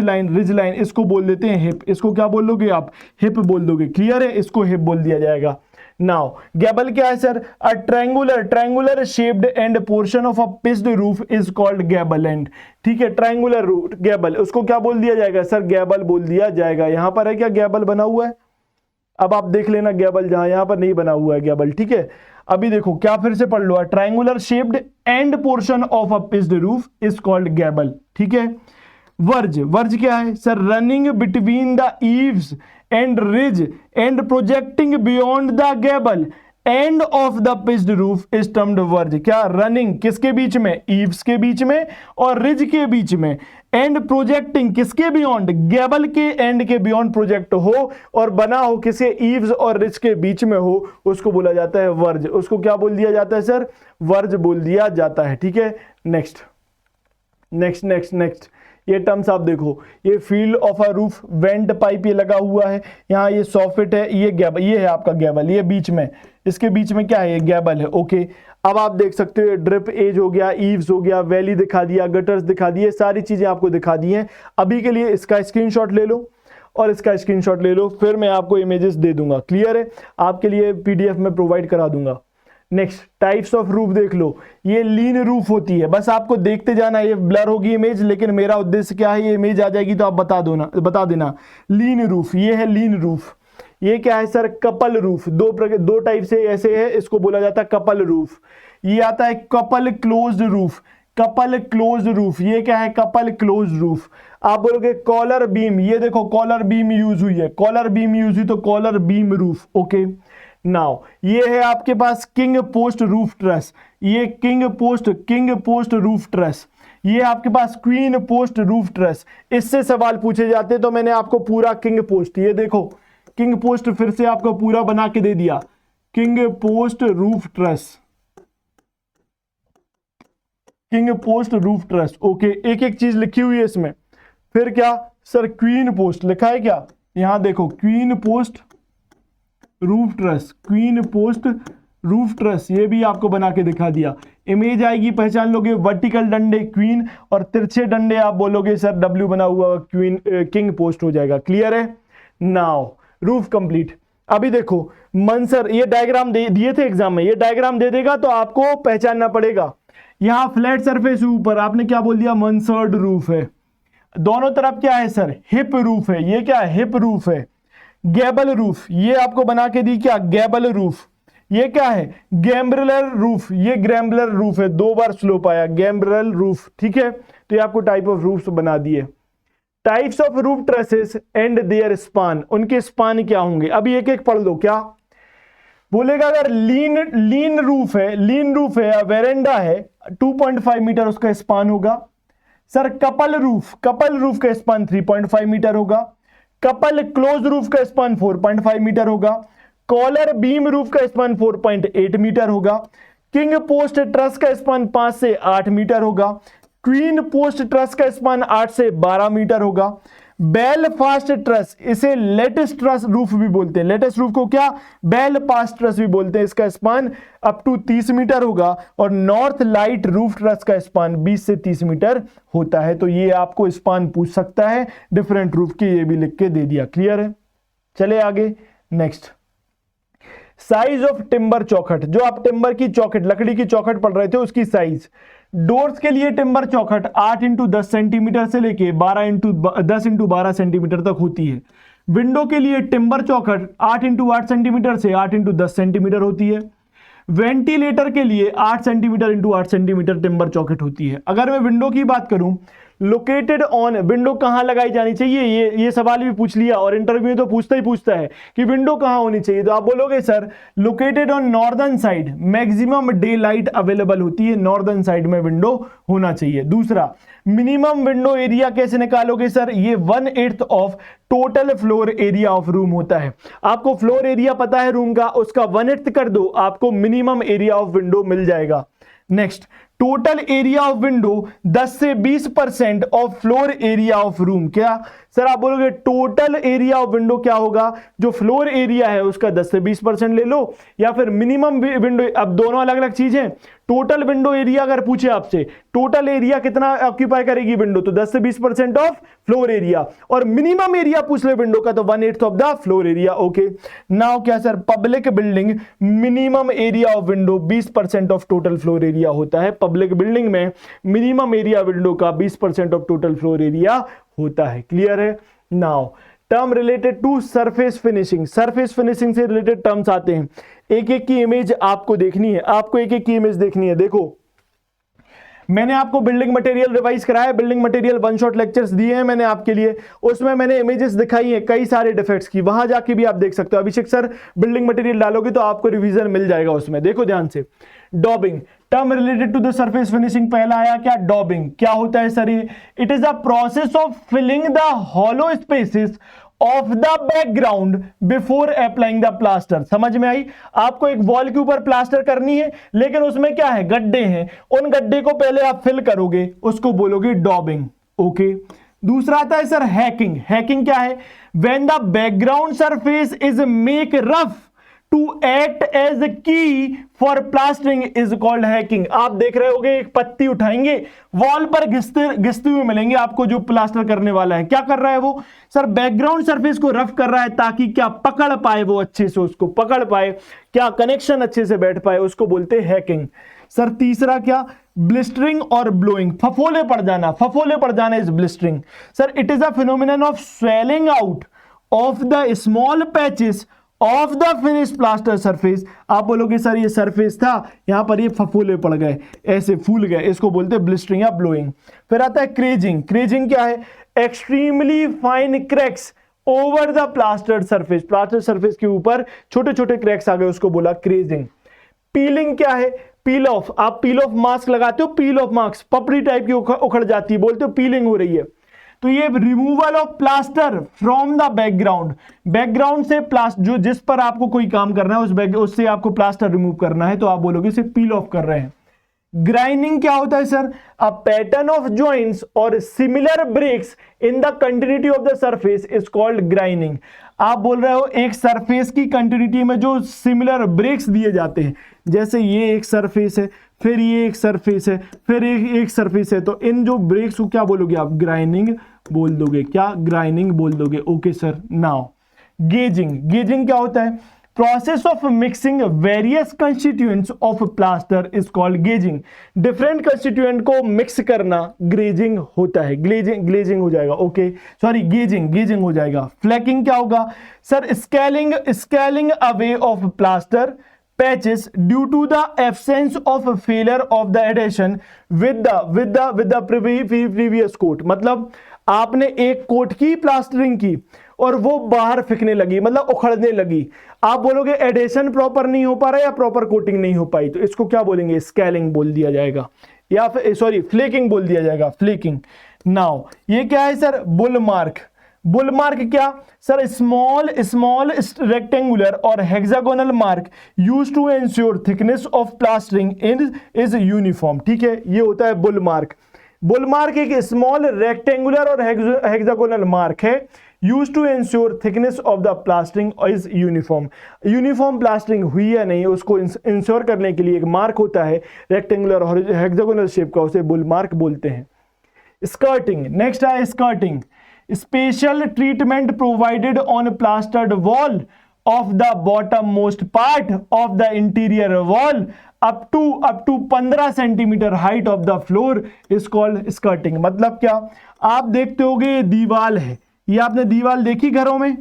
लाइन, इसको बोल देते हैं हिप। इसको क्या बोल दोगे आप, हिप बोल दोगे। क्लियर है? इसको हिप बोल दिया जाएगा। नाउ गैबल क्या है sir, a triangular shaped end portion of a pitched roof is called gable end. ठीक है, ट्रायंगुलर रूफ गैबल, उसको क्या बोल दिया जाएगा सर, गैबल बोल दिया जाएगा। यहां पर है क्या गैबल बना हुआ है, अब आप देख लेना गैबल, जहां यहां पर नहीं बना हुआ है गैबल। ठीक है, अभी देखो क्या, फिर से पढ़ लो, triangular shaped end portion of a pitched roof is called gable. ठीक है, वर्ज क्या है sir, running between the eaves and ridge and projecting beyond the gable end of the pitched roof is termed verge. क्या, running किसके बीच में, eaves के बीच में और रिज के बीच में, एंड प्रोजेक्टिंग किसके बियॉन्ड, गैबल के एंड के बियॉन्ड प्रोजेक्ट हो और बना हो किसे, ईव्स और रिज के बीच में हो, उसको बोला जाता है वर्ज। उसको क्या बोल दिया जाता है सर, वर्ज बोल दिया जाता है। ठीक है, नेक्स्ट, ये टर्म्स आप देखो, ये field of a roof, went pipe ये लगा हुआ है, यहाँ ये सॉफिट है, ये गैबल, ये है आपका गैबल, ये बीच में, इसके बीच में क्या है, ये गैबल है। ओके, अब आप देख सकते हो ड्रिप एज हो गया, ईव्स हो गया, वैली दिखा दिया, गटर्स दिखा दिए, सारी चीजें आपको दिखा दी हैं। अभी के लिए इसका स्क्रीनशॉट ले लो और इसका स्क्रीनशॉट ले लो, फिर मैं आपको इमेजेस दे दूंगा। क्लियर है? आपके लिए पीडीएफ में प्रोवाइड करा दूंगा। नेक्स्ट, टाइप्स ऑफ रूफ देख लो, ये लीन रूफ होती है, बस आपको देखते जाना, ये ब्लर होगी इमेज, लेकिन मेरा उद्देश्य क्या है, ये इमेज आ जाएगी तो आप बता देना। लीन रूफ, ये है लीन रूफ। ये क्या है सर, कपल रूफ, दो टाइप से ऐसे है, इसको बोला जाता है कपल रूफ। ये आता है कपल क्लोज्ड रूफ, ये क्या है, कपल क्लोज्ड रूफ। आप बोलोगे कॉलर बीम, ये देखो कॉलर बीम यूज हुई है, तो collar beam roof. Okay, now ये है आपके पास किंग पोस्ट रूफ ट्रस, ये किंग पोस्ट रूफ ट्रस, ये आपके पास क्वीन पोस्ट रूफ ट्रस। इससे सवाल पूछे जाते, तो मैंने आपको पूरा किंग पोस्ट, ये देखो किंग पोस्ट फिर से आपको पूरा बना के दे दिया, king post roof truss. Okay, एक एक चीज लिखी हुई है इसमें। फिर क्या सर, क्वीन पोस्ट लिखा है क्या, यहां देखो क्वीन पोस्ट रूफ ट्रस, ये भी आपको बना के दिखा दिया। इमेज आएगी, पहचान लोगे, वर्टिकल डंडे क्वीन और तिरछे डंडे आप बोलोगे सर डब्ल्यू बना हुआ क्वीन, किंग पोस्ट हो जाएगा। क्लियर है? Now roof complete. अभी देखो मंसर, ये डायग्राम दिए थे एग्जाम में, ये डायग्राम दे देगा तो आपको पहचानना पड़ेगा। यहां फ्लैट सरफेस ऊपर आपने क्या बोल दिया, मंसर्ड रूफ है। दोनों तरफ क्या है सर, हिप रूफ है, ये क्या है, हिप रूफ है। गैबल रूफ, ये आपको बना के दी क्या, गैबल रूफ। ये क्या है, गैम्ब्रलर रूफ, ये ग्रैम्बलर रूफ है, दो बार स्लोप आया, गैम्ब्रल रूफ। ठीक है, तो ये आपको टाइप ऑफ रूफ बना दिए। Types of roof trusses and their span, उनके स्पान क्या होंगे, अभी एक एक पढ़ लो। क्या बोलेगा, अगर लीन रूफ है, वेरेंडा है, 2.5 मीटर उसका स्पान होगा। सर कपल रूफ का स्पान 3.5 मीटर होगा। कपल क्लोज रूफ का स्पान 4.5 मीटर होगा। कॉलर बीम रूफ का स्पान 4.8 मीटर होगा। किंग पोस्ट ट्रस का स्पान 5 से 8 मीटर होगा। क्वीन पोस्ट ट्रस का स्पान 8 से 12 मीटर होगा। बेलफास्ट ट्रस, इसे लेटेस्ट ट्रस रूफ भी बोलते हैं, लेटेस्ट रूफ को क्या, बेलफास्ट ट्रस भी बोलते हैं, इसका स्पान अप टू 30 मीटर होगा। और नॉर्थ लाइट रूफ ट्रस का स्पान 20 से 30 मीटर होता है। तो ये आपको स्पान पूछ सकता है डिफरेंट रूफ के, ये भी लिख के दे दिया। क्लियर है? चले आगे। नेक्स्ट, साइज ऑफ टिम्बर चौखट, जो आप टिम्बर की चौखट, लकड़ी की चौखट पढ़ रहे थे, उसकी साइज। डोर्स के लिए टिम्बर चौखट 8 × 10 सेंटीमीटर से लेके 10 × 12 सेंटीमीटर तक होती है। विंडो के लिए टिम्बर चौखट 8 × 8 सेंटीमीटर से 8 × 10 सेंटीमीटर होती है। वेंटिलेटर के लिए 8 सेंटीमीटर इंटू 8 सेंटीमीटर टिम्बर चौखट होती है। अगर मैं विंडो की बात करूं, लोकेटेड ऑन, विंडो कहां लगाई जानी चाहिए, ये सवाल भी पूछ लिया और इंटरव्यू में तो पूछता है कि विंडो कहां होनी चाहिए, तो आप बोलोगे sir located on northern side, maximum day light available होती है, नॉर्दर्न साइड में विंडो होना चाहिए। दूसरा, मिनिमम विंडो एरिया कैसे निकालोगे सर, ये 1/8 of total floor area of room होता है। आपको फ्लोर एरिया पता है रूम का, उसका 1/8 कर दो, आपको मिनिमम एरिया ऑफ विंडो मिल जाएगा। Next, total area of window 10 से 20% of floor area of room. क्या सर आप बोलोगे टोटल एरिया ऑफ विंडो क्या होगा, जो फ्लोर एरिया है उसका 10 से 20% ले लो, या फिर मिनिमम विंडो, अब दोनों अलग अलग चीजें। टोटल विंडो एरिया अगर पूछे आपसे, टोटल एरिया कितना ऑक्यूपाई करेगी विंडो, तो 10 से 20% ऑफ फ्लोर एरिया, और मिनिमम एरिया पूछ ले विंडो का तो 1/8 of the floor area. Okay, now क्या sir, public building minimum area of window 20% of total floor area होता है। पब्लिक बिल्डिंग में मिनिमम एरिया विंडो का 20% ऑफ टोटल फ्लोर एरिया होता है। क्लियर है। Now term related to surface finishing, surface finishing से related terms आते हैं। एक एक की इमेज आपको देखनी है, आपको एक एक की इमेज देखनी है। देखो मैंने आपको बिल्डिंग मटेरियल रिवाइज कराया, building material one shot lectures दिए हैं मैंने आपके लिए, उसमें मैंने इमेजेस दिखाई हैं कई सारे डिफेक्ट्स की, वहां जाके भी आप देख सकते हो। अभिषेक सर बिल्डिंग मटेरियल डालोगे तो आपको रिवीजन मिल जाएगा उसमें। देखो ध्यान से, dubbing term related to the surface finishing, पहला आया क्या, डॉबिंग। क्या होता है सर ये, it is a process of filling the hollow spaces of the background before applying the plaster. समझ में आई। आपको एक वॉल के ऊपर प्लास्टर करनी है, लेकिन उसमें क्या है, गड्ढे हैं, उन गड्ढे को पहले आप फिल करोगे, उसको बोलोगे डॉबिंग। ओके, दूसरा आता है सर हैकिंग। हैकिंग क्या है, when the background surface is make rough to act as key for plastering is called hacking. आप देख रहे होगे एक पत्ती उठाएंगे, वॉल पर घिसते हुए मिलेंगे आपको जो प्लास्टर करने वाला है। क्या कर रहा है वो सर, बैकग्राउंड सरफेस को रफ कर रहा है ताकि क्या पकड़ पाए, वो अच्छे से उसको पकड़ पाए, क्या कनेक्शन अच्छे से बैठ पाए, उसको बोलते हैं हैकिंग। सर तीसरा क्या, ब्लिस्टरिंग और ब्लोइंग, फफोले पड़ जाना, फफोले पड़ जाना is blistering. Sir it is a phenomenon of swelling out of the small patches of the finish plaster surface. आप बोलोगे सर ये सरफेस था, यहां पर ये फफूले पड़ गए, ऐसे फूल गए, इसको बोलते हैं ब्लिस्टरिंग या ब्लोइंग। फिर आता है क्रेजिंग। क्रेजिंग क्या है, extremely fine cracks over the plastered surface, plaster surface के ऊपर छोटे छोटे क्रैक्स आ गए, उसको बोला क्रेजिंग। पीलिंग क्या है, पील ऑफ, आप पील ऑफ मास्क लगाते हो, पील ऑफ मास्क पपड़ी टाइप की उखड़ जाती है, बोलते हो पीलिंग हो रही है। तो ये removal of plaster from the background, background से प्लास्टर, जो जिस पर आपको कोई काम करना है उससे आपको प्लास्टर रिमूव करना है, तो आप बोलोगे इसे पील ऑफ कर रहे हैं। ग्राइंडिंग क्या होता है sir, a pattern of joints और similar breaks in the continuity of the surface is called grinding. आप बोल रहे हो एक सरफेस की कंटिन्यूटी में जो सिमिलर ब्रेक्स दिए जाते हैं, जैसे ये एक सरफेस है, फिर ये एक सरफेस है, फिर एक सरफेस है, तो इन जो ब्रेक्स को क्या बोलोगे आप, ग्राइंडिंग बोल दोगे। क्या, ग्राइंडिंग बोल दोगे। Okay sir. Now gauging. Gauging क्या होता है, process of mixing various constituents of plaster is called gauging. Different constituent को मिक्स करना ग्लेजिंग होता है, ग्लेजिंग हो जाएगा। ओके सॉरी, गेजिंग हो जाएगा। फ्लैकिंग क्या होगा sir, scaling away of plaster patches due to the absence of failure of the adhesion with the previous coat। मतलब आपने एक कोट की प्लास्टरिंग की और वो बाहर फेंकने लगी, मतलब उखड़ने लगी, आप बोलोगे एडेशन प्रॉपर नहीं हो पा रहा या प्रॉपर कोटिंग नहीं हो पाई, तो इसको क्या बोलेंगे, स्केलिंग बोल दिया जाएगा, या फिर सॉरी फ्लेकिंग बोल दिया जाएगा, फ्लेकिंग। नाउ ये क्या है sir, bull mark. Bull mark क्या सर, स्मॉल रेक्टेंगुलर और hexagonal mark used to ensure thickness of plastering is uniform. ठीक है, ये होता है बुल मार्क। बुल मार्क एक स्मॉल रेक्टेंगुलर और हेक्सागोनल मार्क है, used to ensure thickness of the plastering is uniform. Uniform plastering हुई या नहीं उसको इंश्योर करने के लिए एक मार्क होता है रेक्टेंगुलर और हेक्सागोनल शेप का, उसे बुल मार्क बोलते हैं। स्कर्टिंग, नेक्स्ट है skirting. Special treatment provided on plastered wall of the bottom most part of the interior wall up to 15 centimetre height of the floor is called skirting. मतलब क्या, आप देखते होगे ये दीवार है, ये आपने दीवार देखी घरों में,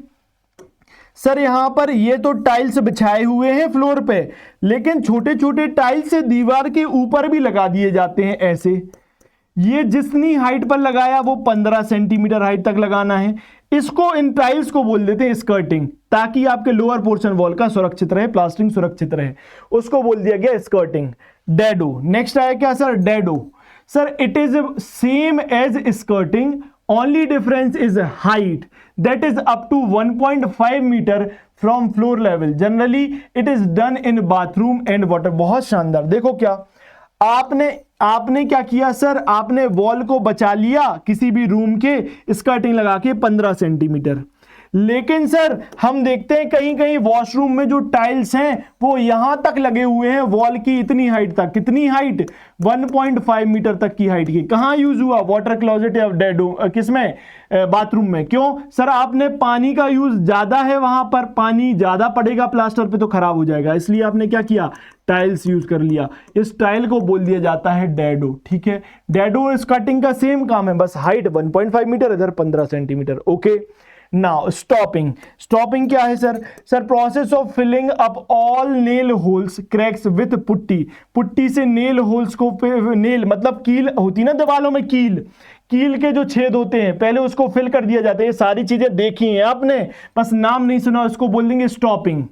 सर यहां पर ये तो टाइल्स बिछाए हुए हैं फ्लोर पे, लेकिन छोटे छोटे टाइल्स से दीवार के ऊपर भी लगा दिए जाते हैं ऐसे। ये जितनी हाइट पर लगाया वो 15 सेंटीमीटर हाइट तक लगाना है। इसको, इन टाइल्स को बोल देते हैं स्कर्टिंग, ताकि आपके लोअर पोर्शन वॉल का सुरक्षित रहे, प्लास्टरिंग सुरक्षित रहे, उसको बोल दिया गया स्कर्टिंग। डैडो, नेक्स्ट आया क्या sir? Dado. Sir it is same as skirting, only difference is height, that is up to 1.5 metre from floor level. Generally it is done in bathroom and water. बहुत शानदार। देखो क्या आपने क्या किया sir, आपने वॉल को बचा लिया किसी भी रूम के स्कर्टिंग लगा के 15 सेंटीमीटर। लेकिन सर हम देखते हैं कहीं कहीं वॉशरूम में जो टाइल्स हैं वो यहां तक लगे हुए हैं, वॉल की इतनी हाइट तक। कितनी हाइट? 1.5 मीटर तक की हाइट की। कहां यूज हुआ? वाटर क्लोजेट या डैडो, किसमें? बाथरूम में। क्यों सर? आपने पानी का यूज ज्यादा है, वहां पर पानी ज्यादा पड़ेगा प्लास्टर पे तो खराब हो जाएगा, इसलिए आपने क्या किया? टाइल्स यूज कर लिया। इस टाइल को बोल दिया जाता है डैडो। ठीक है, डैडो स्कर्टिंग का सेम काम है, बस हाइट 1.5 मीटर, इधर 15 centimetre. Okay, now stopping. Stopping क्या है sir? Sir process of filling up all nail holes cracks with putty. Putty से नेल होल्स को, नेल मतलब कील होती ना दीवारों में, कील के जो छेद होते हैं पहले उसको फिल कर दिया जाता है। ये सारी चीजें देखी हैं आपने, बस नाम नहीं सुना, उसको बोल देंगे स्टॉपिंग।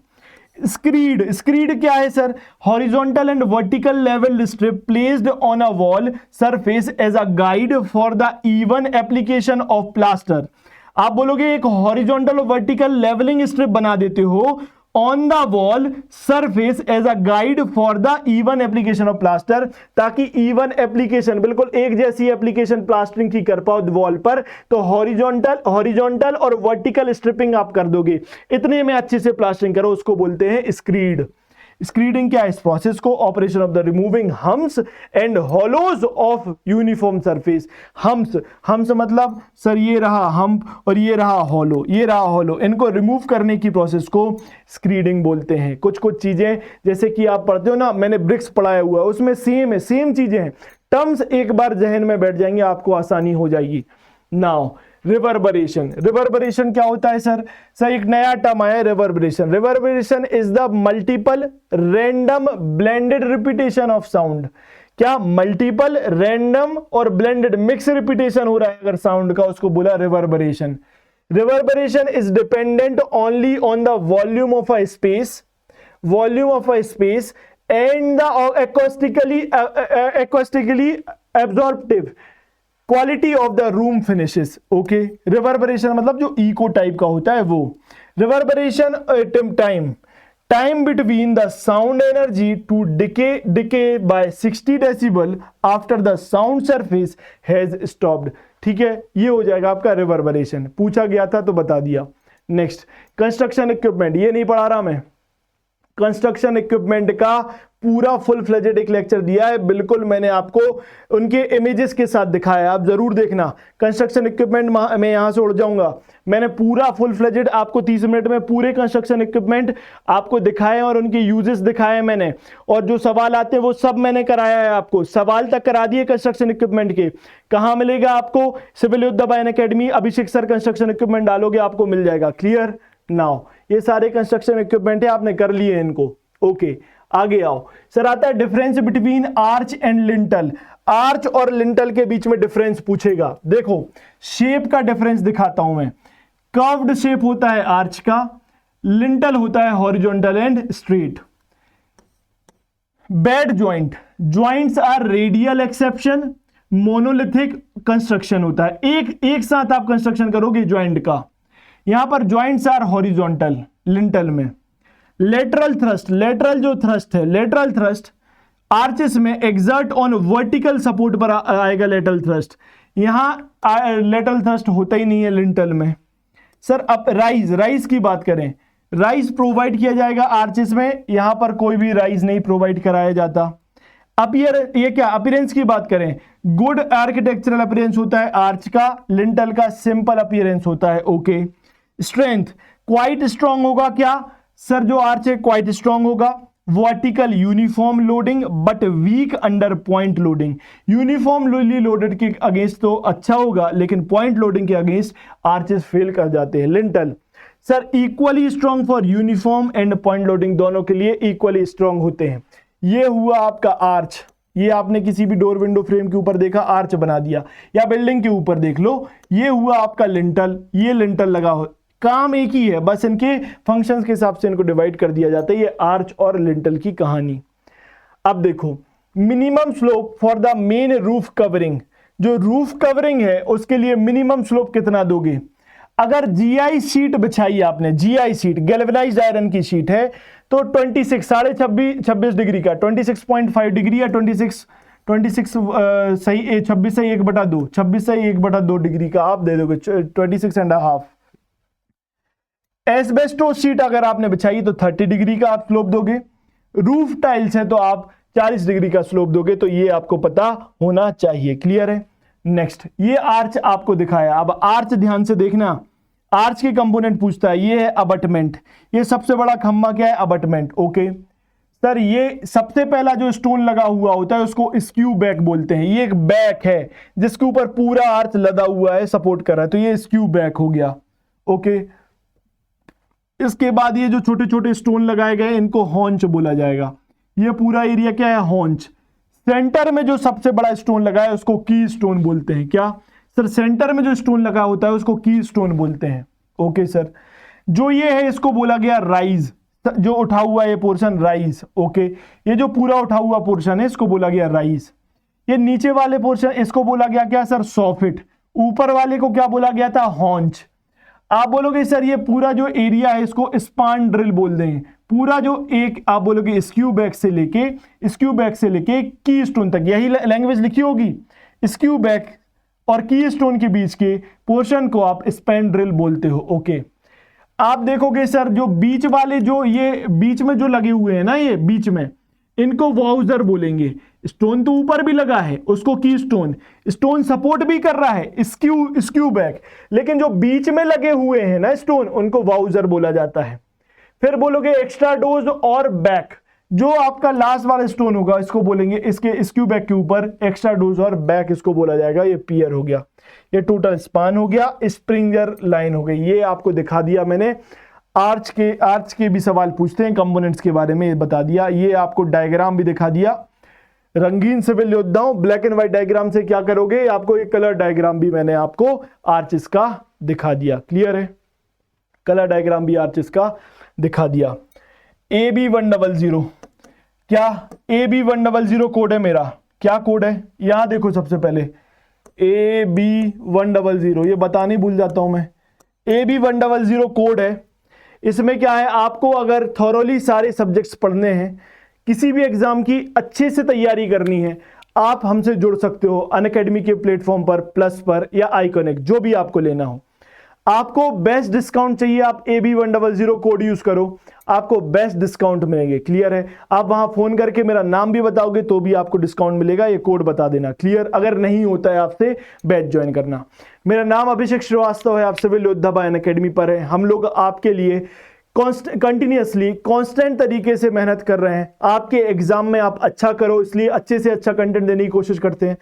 स्क्रीड। स्क्रीड क्या है sir? Horizontal and vertical level strip placed on a wall surface as a guide for the even application of plaster. आप बोलोगे एक हॉरिजॉन्टल और वर्टिकल लेवलिंग स्ट्रिप बना देते हो on the wall surface as a guide for the even application of plaster, ताकि even application, बिल्कुल एक जैसी एप्लीकेशन प्लास्टरिंग की कर पाओ वॉल पर, तो हॉरिजॉन्टल और वर्टिकल स्ट्रिपिंग आप कर दोगे, इतने में अच्छे से प्लास्टरिंग करो, उसको बोलते हैं स्क्रीड। स्क्रीडिंग क्या है? इस प्रोसेस को operation of the removing hums and hollows of uniform surface. Hums मतलब सर ये रहा हम्प और ये रहा हॉलो, ये रहा हॉलो, इनको रिमूव करने की प्रोसेस को स्क्रीडिंग बोलते हैं। कुछ चीजें जैसे कि आप पढ़ते हो ना, मैंने ब्रिक्स पढ़ाया हुआ है, उसमें सेम है, सेम चीजें हैं, टर्म्स एक बार जहन में बैठ जाएंगे आपको आसानी हो जाएगी। Now reverberation. रिवर्बरेशन क्या होता है सर? सर एक नया टर्म आया है reverberation. Reverberation is the multiple random blended repetition of sound. क्या? मल्टीपल रैंडम और ब्लेंडेड मिक्स रिपीटेशन हो रहा है अगर साउंड का, उसको बोला reverberation. Reverberation is dependent only on the volume of a space, and the acoustically absorptive quality of the room finishes. Okay, reverberation मतलब जो इको टाइप का होता है वो। Reverberation time between the sound energy to decay by 60 decibel after the sound surface has stopped. ठीक है, ये हो जाएगा आपका रिवर्बरेशन। पूछा गया था तो बता दिया। Next, construction equipment. ये नहीं पढ़ा रहा मैं, कंस्ट्रक्शन इक्विपमेंट का पूरा फुल फ्लेजेड एक लेक्चर दिया है, बिल्कुल मैंने आपको उनके इमेजेस के साथ दिखाया है, आप जरूर देखना। कंस्ट्रक्शन इक्विपमेंट मैं यहां से उड़ जाऊंगा, मैंने पूरा फुल फ्लेजेड आपको 30 मिनट में पूरे कंस्ट्रक्शन इक्विपमेंट आपको दिखाए और उनके यूजेस दिखाए मैंने, और जो सवाल आते हैं वो सब मैंने कराया है आपको, सवाल तक करा दिए कंस्ट्रक्शन इक्विपमेंट के। कहां मिलेगा आपको? सिविल योद्धा बायन अकेडमी, अभिषेक सर कंस्ट्रक्शन इक्विपमेंट डालोगे आपको मिल जाएगा। क्लियर? नाउ ये सारे कंस्ट्रक्शन इक्विपमेंट है, आपने कर लिए इनको। ओके, आगे आओ सर। आता है difference between arch and lintel. Arch और लिंटल के बीच में डिफरेंस पूछेगा। देखो शेप का डिफरेंस दिखाता हूं मैं। कर्व्ड शेप होता है आर्च का, लिंटल होता है horizontal and straight. Bed joints are radial exception, monolithic construction होता है, एक साथ आप कंस्ट्रक्शन करोगे जॉइंट का। यहां पर जॉइंट्स आर हॉरिजॉन्टल लिंटल में। लेटरल थ्रस्ट आर्चेस में एक्सर्ट ऑन वर्टिकल सपोर्ट पर आएगा लेटरल थ्रस्ट। यहां लेटरल थ्रस्ट होता ही नहीं है लिंटल में। सर अब राइज की बात करें, राइज प्रोवाइड किया जाएगा आर्चेस में, यहां पर कोई भी राइज नहीं प्रोवाइड कराया जाता। ये क्या अपीयरेंस की बात करें, गुड आर्किटेक्चरल अपीयरेंस होता है आर्च का, लिंटल का सिंपल अपीयरेंस होता है। ओके, स्ट्रेंथ क्वाइट स्ट्रांग होगा। क्या सर? जो आर्च है क्वाइट स्ट्रांग होगा। Vertical uniform loading but weak under point loading. Uniformly loaded के अगेंस्ट तो अच्छा होगा, लेकिन पॉइंट लोडिंग के अगेंस्ट आर्चेस फेल कर जाते हैं। Lintel sir equally strong for uniform and point loading, दोनों के लिए इक्वली स्ट्रॉन्ग होते हैं। ये हुआ आपका आर्च, ये आपने किसी भी डोर विंडो फ्रेम के ऊपर देखा, आर्च बना दिया, या बिल्डिंग के ऊपर देख लो, ये हुआ आपका लिंटल, ये लिंटल लगा हो, काम एक ही है, बस इनके फंक्शंस के हिसाब से इनको डिवाइड कर दिया जाता है। ये आर्च और लिंटल की कहानी। अब देखो minimum slope for the main roof covering, जो रूफ कवरिंग है उसके लिए मिनिमम स्लोप कितना दोगे? अगर जीआई शीट बिछाई आपने, जीआई शीट गैल्वेनाइज्ड आयरन की शीट है, तो 26 डिग्री का 26.5 डिग्री या 26 सही 26 से 1/2 26 से 1/2 डिग्री का आप दे दोगे 26.5। एस्बेस्टोस शीट अगर आपने बिछाई तो 30 डिग्री का आप स्लोप दोगे। रूफ टाइल्स है तो आप 40 डिग्री का स्लोप दोगे। तो ये आपको पता होना चाहिए। क्लियर है? नेक्स्ट, ये आर्च आपको दिखाया। अब आर्च ध्यान से देखना, आर्च के कंपोनेंट पूछता है। ये है अबटमेंट, ये सबसे बड़ा खम्मा क्या है? अबटमेंट। ओके सर, ये सबसे पहला जो स्टोन लगा हुआ होता है उसको स्क्यू बैक बोलते हैं। ये एक बैक है जिसके ऊपर पूरा आर्च लदा हुआ है, सपोर्ट कर रहा है, तो ये स्क्यू बैक हो गया। ओके, इसके बाद ये जो छोटे छोटे स्टोन लगाए गए इनको हॉन्च बोला जाएगा। ये पूरा एरिया क्या है? हॉन्च। सेंटर में जो सबसे बड़ा स्टोन लगा है उसको की स्टोन बोलते हैं। क्या सर? सेंटर में जो स्टोन लगा होता है उसको की स्टोन बोलते हैं। ओके सर, जो ये है इसको बोला गया राइज, जो उठा हुआ ये पोर्शन राइज। ओके, ये जो पूरा उठा हुआ पोर्शन है इसको बोला गया राइज। ये नीचे वाले पोर्शन इसको बोला गया क्या सर? सॉफिट। ऊपर वाले को क्या बोला गया था? हॉन्च। आप बोलोगे सर ये पूरा जो एरिया है इसको स्पान ड्रिल बोल देंगे। पूरा जो एक आप बोलोगे स्क्यू बैक से लेके की स्टोन तक, यही लैंग्वेज लिखी होगी। स्क्यू बैक और की स्टोन के बीच के पोर्शन को आप स्पैन ड्रिल बोलते हो। ओके, आप देखोगे सर जो बीच वाले, जो ये बीच में जो लगे हुए हैं ना, ये बीच में, इनको वाउजर बोलेंगे। स्टोन तो ऊपर भी लगा है उसको की स्टोन, स्टोन सपोर्ट भी कर रहा है स्क्यू बैक, लेकिन जो बीच में लगे हुए हैं ना स्टोन, उनको वाउजर बोला जाता है। फिर बोलोगे एक्स्ट्रा डोज और बैक, जो आपका लास्ट वाला स्टोन होगा इसको बोलेंगे, इसके स्क्यू बैक के ऊपर एक्स्ट्रा डोज और बैक इसको बोला जाएगा। ये पियर हो गया, ये टोटल स्पान हो गया, स्प्रिंगर लाइन हो गई। ये आपको दिखा दिया मैंने। आर्च के भी सवाल पूछते हैं, कंपोनेंट्स के बारे में बता दिया। ये आपको डायग्राम भी दिखा दिया। रंगीन सिविल योद्धाओं, ब्लैक एंड व्हाइट डायग्राम से क्या करोगे? आपको एक कलर डायग्राम भी मैंने आपको आर्चेस का दिखा दिया। क्लियर है? कलर डायग्राम भी आर्चेस का दिखा दिया। AB100, क्या AB100 कोड है मेरा? क्या कोड है? यहां देखो, सबसे पहले AB100, ये बताने भूल जाता हूं मैं। AB100 कोड है। इसमें क्या है, आपको अगर थॉरोली सारे सब्जेक्ट्स पढ़ने हैं, किसी भी एग्जाम की अच्छे से तैयारी करनी है, आप हमसे जुड़ सकते हो अनअकैडमी के प्लेटफॉर्म पर, प्लस पर या आईकॉनिक, जो भी आपको लेना हो। आपको बेस्ट डिस्काउंट चाहिए, आप AB100 कोड यूज करो, आपको बेस्ट डिस्काउंट मिलेंगे। क्लियर है? आप वहां फोन करके मेरा नाम भी बताओगे तो भी आपको डिस्काउंट मिलेगा। ये कोड बता देना। क्लियर? अगर नहीं होता है आपसे, बैच ज्वाइन करना। मेरा नाम अभिषेक श्रीवास्तव है, आप सिविल योद्धा बाय अनअकैडमी पर है। हम लोग आपके लिए कंटिन्यूअसली कांस्टेंट तरीके से मेहनत कर रहे हैं। आपके एग्जाम में आप अच्छा करो, इसलिए अच्छे से अच्छा कंटेंट देने की कोशिश करते हैं।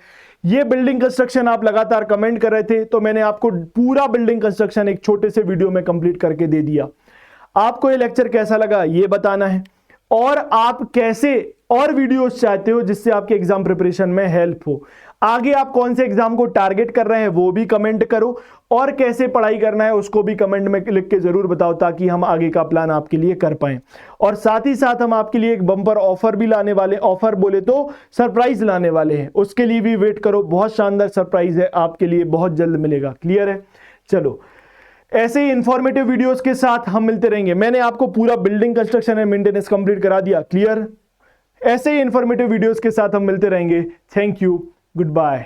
ये बिल्डिंग कंस्ट्रक्शन आप लगातार कमेंट कर रहे थे, तो मैंने आपको पूरा बिल्डिंग कंस्ट्रक्शन एक छोटे से वीडियो में कंप्लीट करके दे दिया। आपको ये लेक्चर कैसा लगा ये बताना है, और आप कैसे और वीडियोस चाहते हो जिससे आपके एग्जाम प्रिपरेशन में हेल्प हो। आगे आप कौन से एग्जाम को टारगेट कर रहे हैं वो भी कमेंट करो, और कैसे पढ़ाई करना है उसको भी कमेंट में लिख के जरूर बताओ, ताकि हम आगे का प्लान आपके लिए कर पाएं। और साथ ही साथ हम आपके लिए एक बम्पर ऑफर भी लाने वाले, ऑफर बोले तो सरप्राइज लाने वाले हैं, उसके लिए भी वेट करो। बहुत शानदार सरप्राइज है आपके लिए, बहुत जल्द मिलेगा। क्लियर है? चलो, ऐसे ही इंफॉर्मेटिव वीडियोस के साथ हम मिलते रहेंगे। मैंने आपको पूरा building construction and maintenance complete करा दिया। क्लियर? ऐसे ही इंफॉर्मेटिव वीडियोस के साथ हम मिलते रहेंगे। Thank you, good bye.